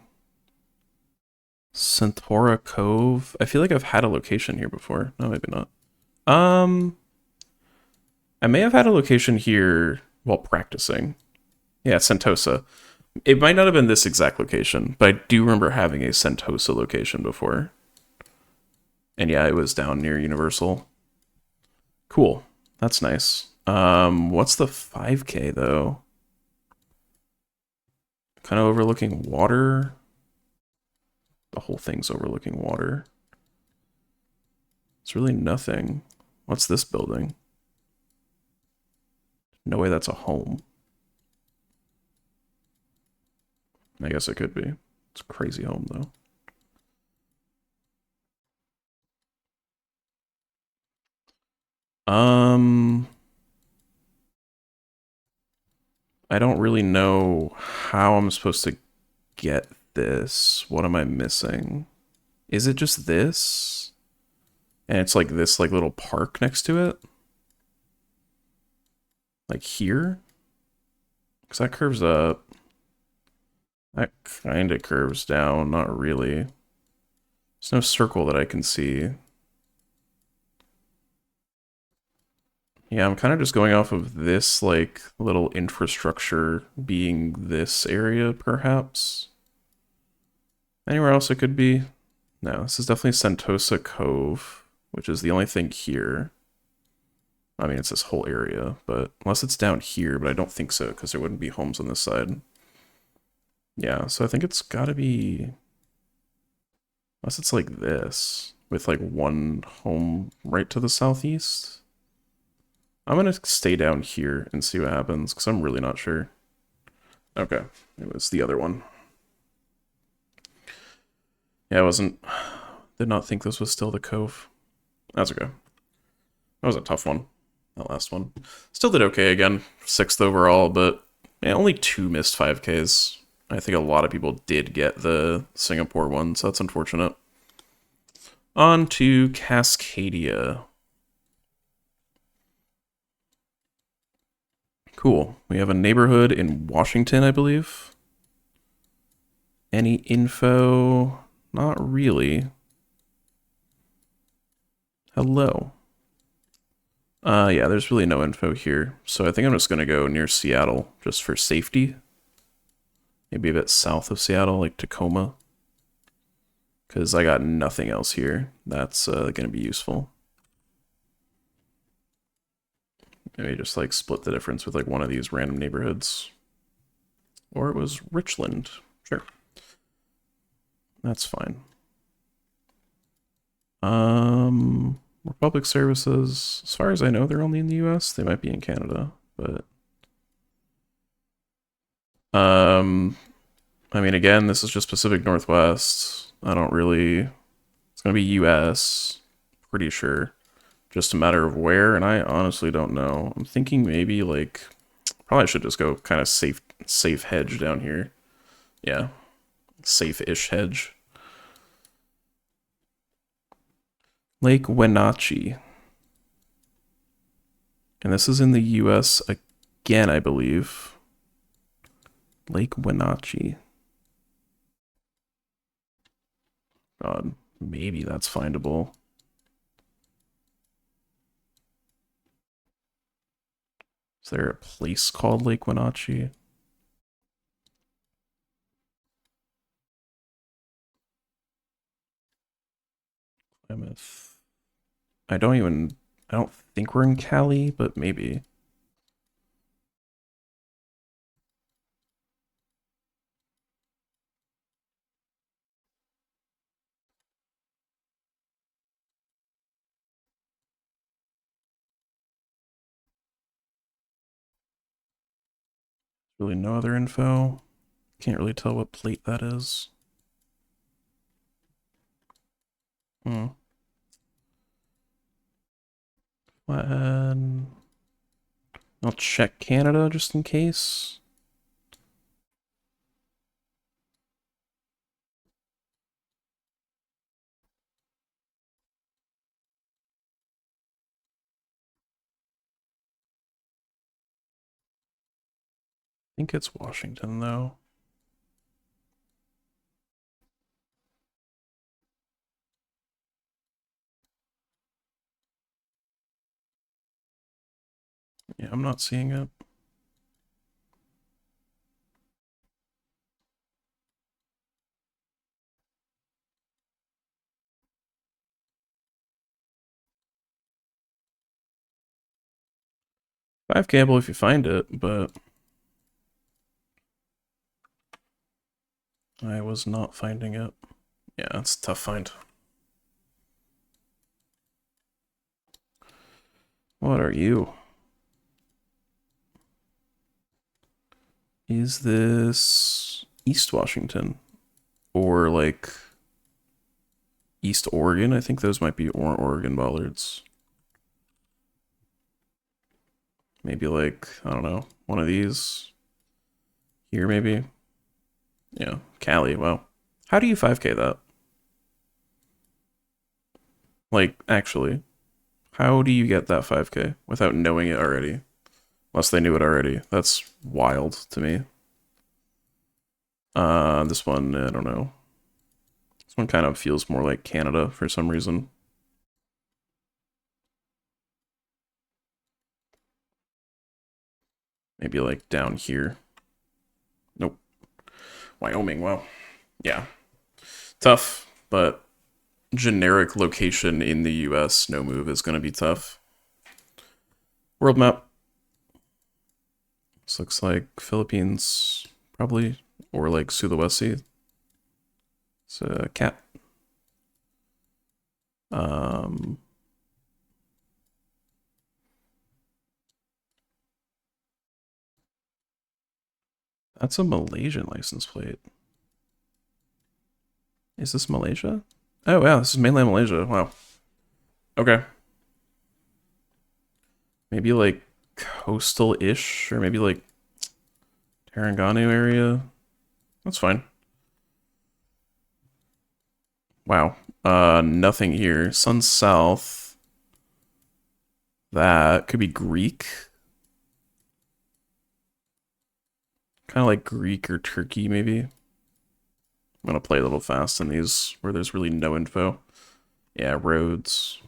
Centaura Cove. I feel like I've had a location here before. No, maybe not. I may have had a location here while practicing. Yeah, Sentosa. It might not have been this exact location, but I do remember having a Sentosa location before. And yeah, it was down near Universal. Cool. That's nice. What's the 5K though? Kind of overlooking water. The whole thing's overlooking water. It's really nothing. What's this building? No way that's a home. I guess it could be. It's a crazy home though. I don't really know how I'm supposed to get this. What am I missing? Is it just this? And it's like this like little park next to it? Like here? Because that curves up. That kind of curves down. Not really. There's no circle that I can see. Yeah, I'm kind of just going off of this, like, little infrastructure being this area, perhaps. Anywhere else it could be? No, this is definitely Sentosa Cove, which is the only thing here. I mean, it's this whole area, but unless it's down here, but I don't think so, because there wouldn't be homes on this side. Yeah, so I think it's gotta be... Unless it's like this, with like one home right to the southeast. I'm gonna stay down here and see what happens, because I'm really not sure. Okay, it was the other one. Yeah, I wasn't... Did not think this was still the cove. That's okay. That was a tough one, that last one. Still did okay again, 6th overall, but yeah, only 2 missed 5Ks. I think a lot of people did get the Singapore one, so that's unfortunate. On to Cascadia. Cool. We have a neighborhood in Washington, I believe. Any info? Not really. Hello. Yeah, there's really no info here. So I think I'm just going to go near Seattle just for safety. Maybe a bit south of Seattle, like Tacoma. Because I got nothing else here that's going to be useful. Maybe just like split the difference with like one of these random neighborhoods. Or it was Richland. Sure. That's fine. Republic services, as far as I know, they're only in the US. They might be in Canada, but I mean, again, this is just Pacific Northwest. I don't really, it's gonna be US, pretty sure. Just a matter of where, and I honestly don't know. I'm thinking maybe like, probably should just go kind of safe hedge down here. Yeah, safe-ish hedge. Lake Wenatchee. And this is in the US again, I believe. Lake Wenatchee. God, maybe that's findable. Is there a place called Lake Wenatchee? Plymouth. I don't think we're in Cali, but maybe. Really no other info. Can't really tell what plate that is. Flathead. I'll check Canada just in case. I think it's Washington though. Yeah, I'm not seeing it. Five cable if you find it, but I was not finding it. Yeah, it's a tough find. What are you? Is this East Washington? Or like East Oregon? I think those might be Oregon bollards. Maybe like, I don't know, one of these here maybe? Yeah, Cali, wow. How do you 5K that? Like, actually, how do you get that 5K without knowing it already? Unless they knew it already. That's wild to me. This one, I don't know. This one kind of feels more like Canada for some reason. Maybe like down here. Nope. Wyoming, wow. Yeah. Tough, but generic location in the US, no move is going to be tough. World map. This looks like Philippines, probably, or like Sulawesi. It's a cat. That's a Malaysian license plate. Is this Malaysia? Oh, wow, this is mainland Malaysia. Wow. Okay. Maybe like coastal-ish, or maybe like Terengganu area. That's fine. Wow. Nothing here. Sun south. That could be Greek. Kind of like Greek or Turkey, maybe. I'm gonna play a little fast in these where there's really no info. Yeah, roads.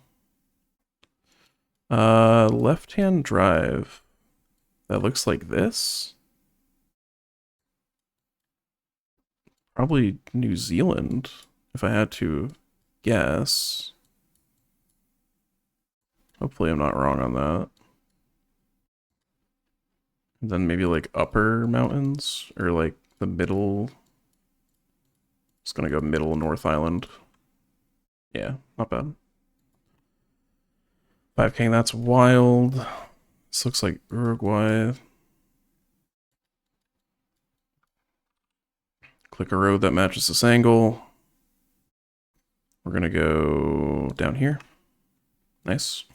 Left-hand drive. That looks like this. Probably New Zealand, if I had to guess. Hopefully I'm not wrong on that. And then maybe like upper mountains or like the middle. It's gonna go middle North Island. Yeah, not bad. 5K, that's wild. This looks like Uruguay. Click a road that matches this angle. We're gonna go down here. Nice.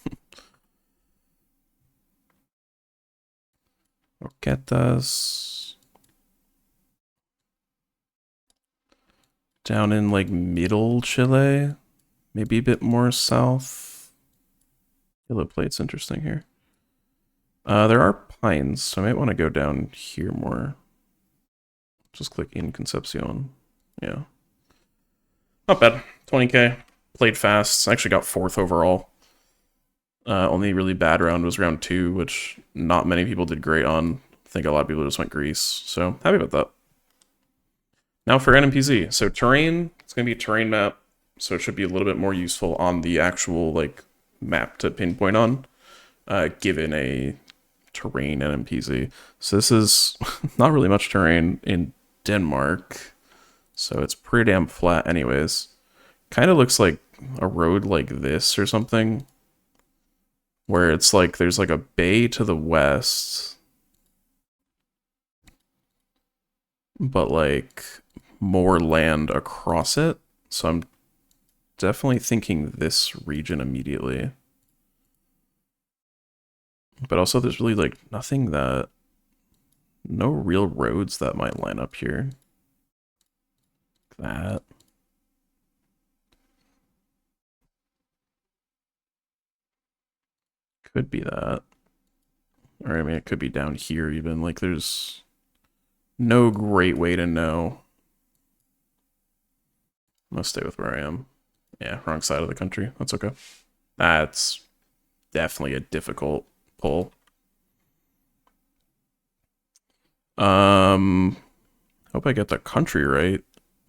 Roquetas. Down in like middle Chile. Maybe a bit more south. Yellow plate's interesting here. There are pines, so I might want to go down here more. Just click in Concepcion. Yeah. Not bad. 20K. Played fast. Actually got 4th overall. Only really bad round was round 2, which not many people did great on. I think a lot of people just went Greece, so happy about that. Now for NMPZ. So terrain, it's going to be a terrain map, so it should be a little bit more useful on the actual like map to pinpoint on, given a terrain NMPZ. So this is not really much terrain in Denmark, so it's pretty damn flat anyways. Kind of looks like a road like this or something, where it's like there's like a bay to the west, but like more land across it. So I'm definitely thinking this region immediately. But also there's really like nothing that, no real roads that might line up here. That. Could be that. Or I mean, it could be down here even. Like there's no great way to know. I'm gonna stay with where I am. Yeah, wrong side of the country. That's okay. That's definitely a difficult pull. Hope I get the country right.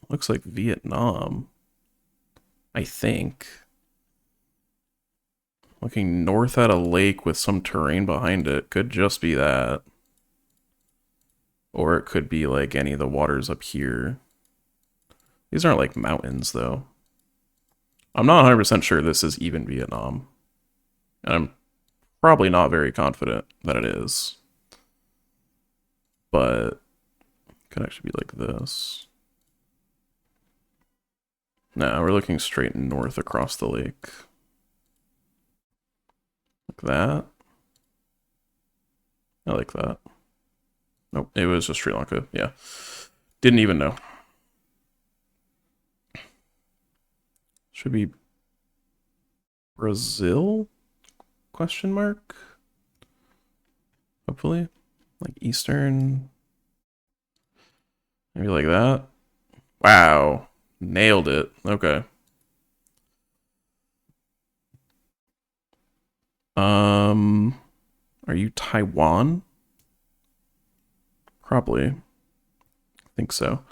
Looks like Vietnam. I think. Looking north at a lake with some terrain behind it. Could just be that. Or it could be like any of the waters up here. These aren't like mountains though. I'm not 100% sure this is even Vietnam. And I'm probably not very confident that it is. But it could actually be like this. No, we're looking straight north across the lake. Like that. I like that. Nope, it was just Sri Lanka. Yeah. Didn't even know. Should be Brazil? Question mark? Hopefully. Like Eastern. Maybe like that. Wow. Nailed it. Okay. Are you Taiwan? Probably. I think so.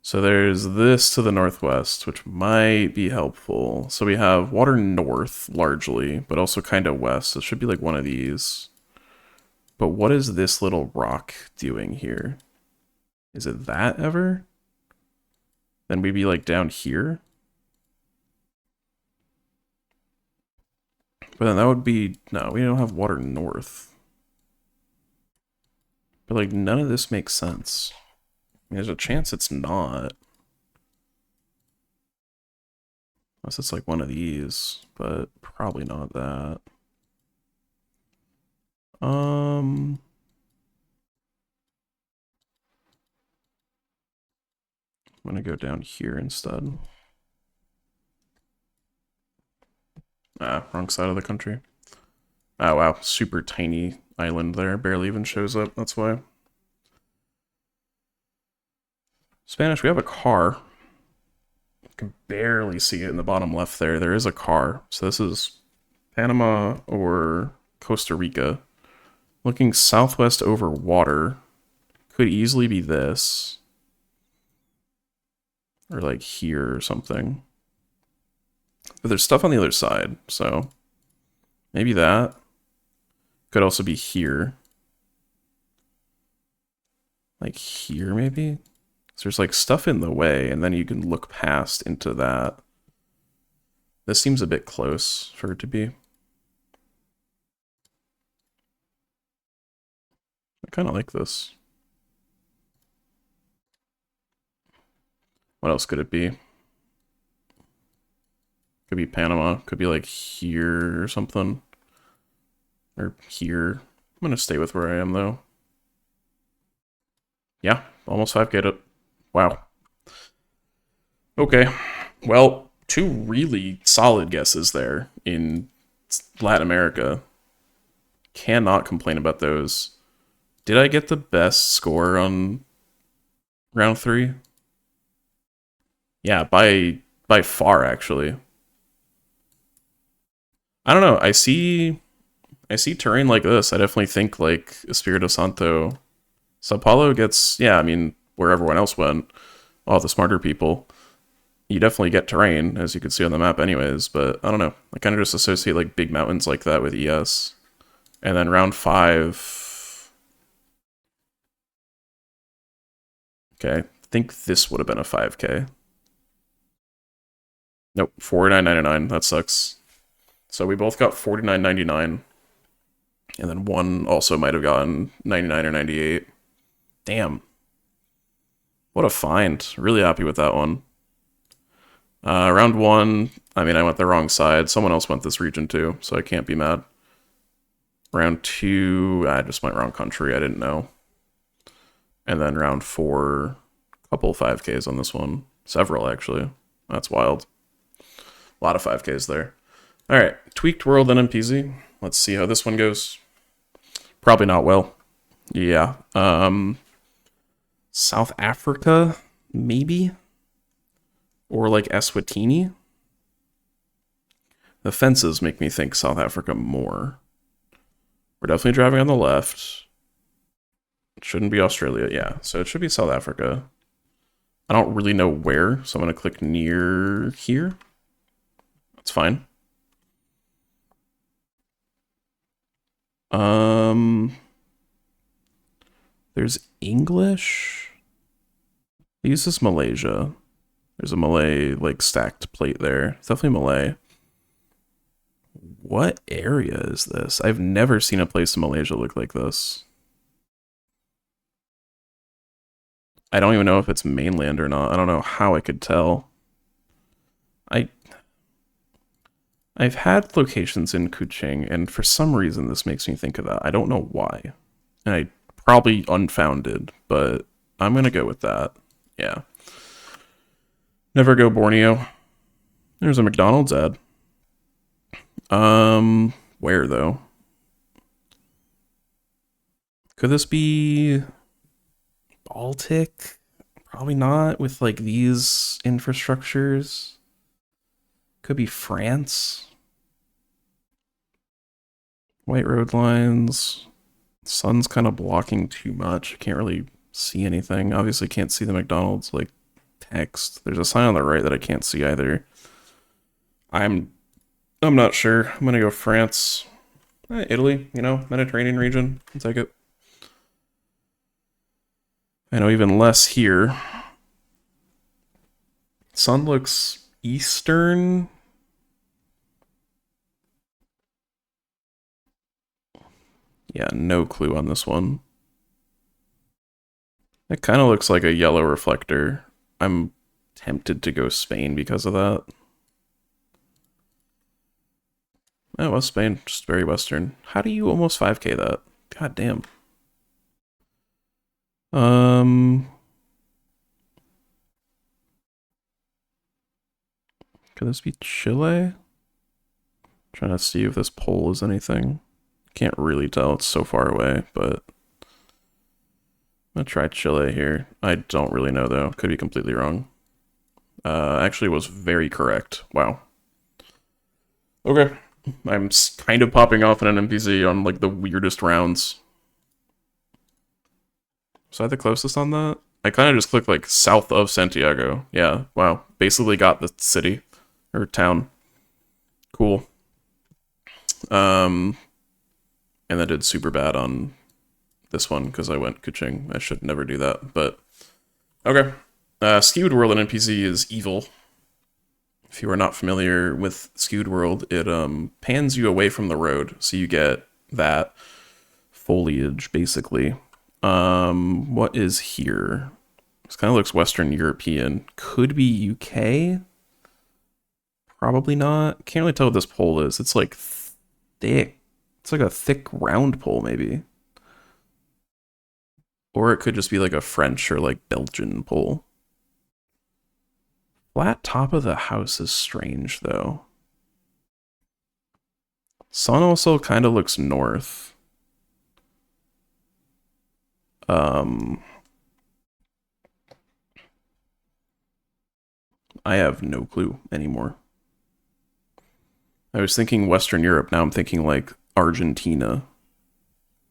So there's this to the northwest, which might be helpful. So we have water north, largely, but also kind of west. So it should be like one of these. But what is this little rock doing here? Is it that ever? Then we'd be like down here? But then that would be... No, we don't have water north. But like none of this makes sense. I mean, there's a chance it's not. Unless it's like one of these, but probably not that. I'm gonna go down here instead. Ah, wrong side of the country. Oh wow, super tiny island there, barely even shows up, that's why. Spanish, we have a car. You can barely see it in the bottom left there. There is a car. So this is Panama or Costa Rica. Looking southwest over water. Could easily be this. Or like here or something. But there's stuff on the other side, so maybe that. Could also be here. Like here, maybe? So there's like stuff in the way, and then you can look past into that. This seems a bit close for it to be. I kind of like this. What else could it be? Could be Panama. Could be like here or something. Or here. I'm going to stay with where I am, though. Yeah, almost 5K to... Wow. Okay. Well, 2 really solid guesses there in Latin America. Cannot complain about those. Did I get the best score on round 3? Yeah, by far, actually. I don't know. I see terrain like this. I definitely think like Espirito Santo. Sao Paulo gets, yeah, I mean, where everyone else went, all the smarter people. You definitely get terrain, as you can see on the map anyways, but I don't know. I kind of just associate like big mountains like that with ES. And then round 5. Okay, I think this would have been a 5K. Nope, 49.99. That sucks. So we both got 49.99. And then one also might have gotten 99 or 98. Damn. What a find. Really happy with that one. Round 1, I mean, I went the wrong side. Someone else went this region too, so I can't be mad. Round 2, I just went wrong country. I didn't know. And then round 4, a couple 5Ks on this one. Several, actually. That's wild. A lot of 5Ks there. All right, Tweaked World NMPZ. Let's see how this one goes. Probably not well. Yeah. South Africa, maybe? Or like Eswatini? The fences make me think South Africa more. We're definitely driving on the left. It shouldn't be Australia, yeah. So it should be South Africa. I don't really know where, so I'm going to click near here. That's fine. There's English. I use this Malaysia. There's a Malay, like, stacked plate there. It's definitely Malay. What area is this? I've never seen a place in Malaysia look like this. I don't even know if it's mainland or not. I don't know how I could tell. I've had locations in Kuching, and for some reason this makes me think of that. I don't know why. And probably unfounded, but I'm gonna go with that. Yeah. Never go Borneo. There's a McDonald's ad. Where though? Could this be Baltic? Probably not with like these infrastructures. Could be France. White road lines. Sun's kind of blocking too much. Can't really see anything. Obviously can't see the McDonald's like text. There's a sign on the right that I can't see either. I'm not sure. I'm gonna go France. Italy, you know, Mediterranean region. I'll take it. I know even less here. Sun looks eastern. Yeah, no clue on this one. It kind of looks like a yellow reflector. I'm tempted to go Spain because of that. Oh, West Spain, just very western. How do you almost 5K that? God damn. Could this be Chile? Trying to see if this pole is anything. Can't really tell, it's so far away, but I'm gonna try Chile here. I don't really know though. Could be completely wrong. Actually was very correct. Wow. Okay. I'm kind of popping off in an NPC on like the weirdest rounds. Was I the closest on that? I kind of just clicked like south of Santiago. Yeah, wow. Basically got the city or town. Cool. And I did super bad on this one because I went Kuching. I should never do that, but okay. Skewed World in NPC is evil. If you are not familiar with Skewed World, it pans you away from the road, so you get that foliage basically. What is here? This kind of looks Western European. Could be UK. Probably not. Can't really tell what this pole is. It's like thick. It's like a thick round pole, maybe. Or it could just be like a French or like Belgian pole. Flat top of the house is strange, though. Sun also kind of looks north. I have no clue anymore. I was thinking Western Europe. Now I'm thinking like Argentina.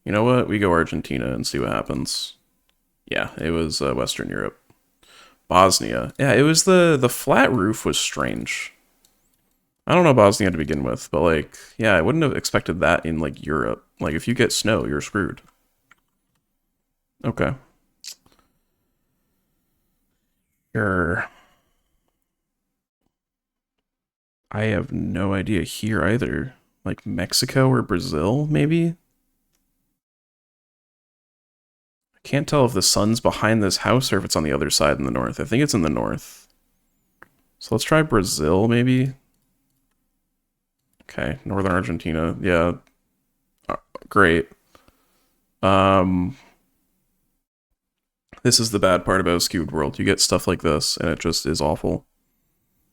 You know what? We go Argentina and see what happens. Yeah, it was Western Europe. Bosnia. Yeah, it was the flat roof was strange. I don't know Bosnia to begin with, but like, yeah, I wouldn't have expected that in like Europe. Like, if you get snow, you're screwed. Okay. Sure. I have no idea here either. Like Mexico or Brazil, maybe? I can't tell if the sun's behind this house or if it's on the other side in the north. I think it's in the north. So let's try Brazil, maybe? Okay, northern Argentina. Yeah. Great. This is the bad part about Skewed World. You get stuff like this, and it just is awful.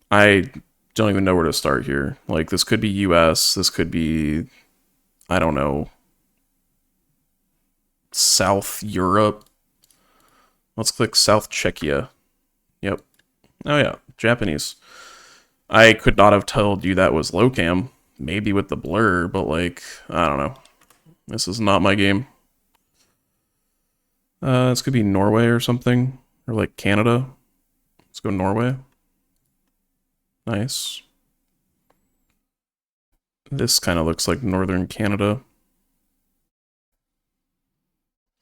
I don't even know where to start here. Like, this could be US, this could be, I don't know, South Europe. Let's click South Czechia. Yep. Oh yeah, Japanese. I could not have told you that was Locam. Maybe with the blur, but like, I don't know. This is not my game. This could be Norway or something. Or like Canada. Let's go Norway. Nice. This kind of looks like northern Canada.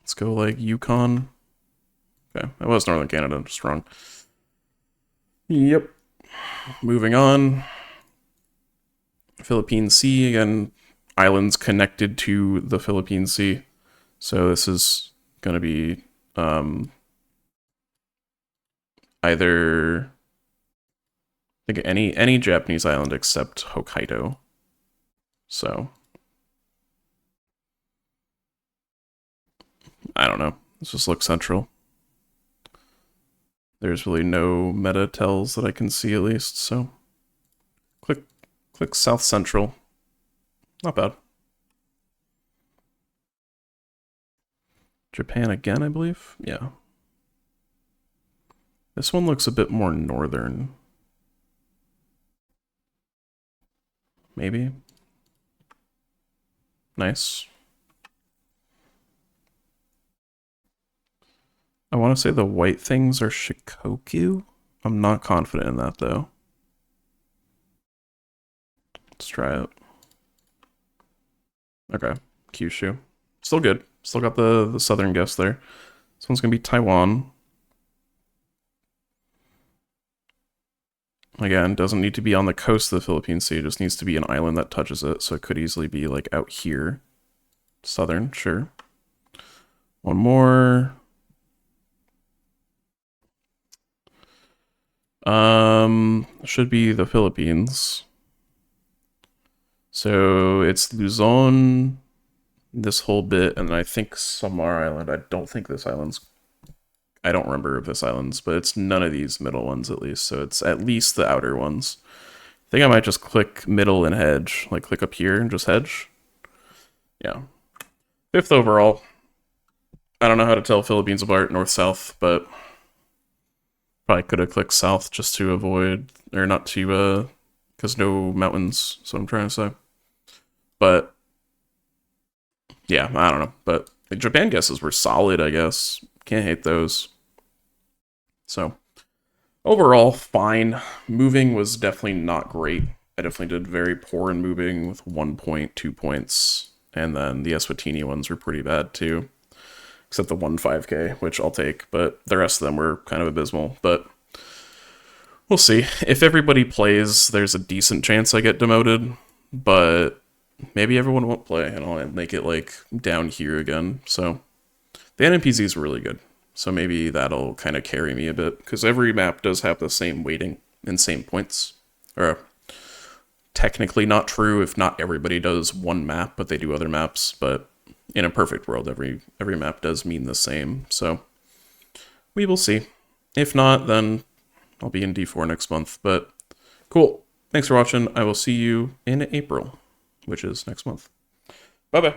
Let's go like Yukon. Okay, that was northern Canada, just wrong. Yep. Moving on. Philippine Sea, again, islands connected to the Philippine Sea. So this is going to be either like any Japanese island except Hokkaido. So I don't know. This just looks central. There's really no meta tells that I can see at least, so click South Central. Not bad. Japan again, I believe? Yeah. This one looks a bit more northern. Maybe. Nice. I want to say the white things are Shikoku. I'm not confident in that, though. Let's try it. Okay, Kyushu. Still good. Still got the southern guess there. This one's going to be Taiwan. Again, doesn't need to be on the coast of the Philippine Sea. It just needs to be an island that touches it. So it could easily be like out here. Southern, sure. One more. Should be the Philippines. So it's Luzon, this whole bit, and I think Samar Island. I don't think this island's... I don't remember if this island's, but it's none of these middle ones at least. So it's at least the outer ones. I think I might just click middle and hedge. Like click up here and just hedge. Yeah. 5th overall. I don't know how to tell Philippines apart, north-south, but probably could have clicked south just to avoid, or not to, because no mountains, so I'm trying to say. But, yeah, I don't know. But Japan guesses were solid, I guess. Can't hate those. So, overall, fine. Moving was definitely not great. I definitely did very poor in moving with 1 point, 2 points. And then the Eswatini ones were pretty bad, too. Except the 1 5K, which I'll take. But the rest of them were kind of abysmal. But we'll see. If everybody plays, there's a decent chance I get demoted. But maybe everyone won't play, and I'll make it, like, down here again. So, the NPCs were really good. So maybe that'll kind of carry me a bit. Because every map does have the same weighting and same points. Or, technically not true if not everybody does one map, but they do other maps. But in a perfect world, every map does mean the same. So, we will see. If not, then I'll be in D4 next month. But, cool. Thanks for watching. I will see you in April, which is next month. Bye-bye.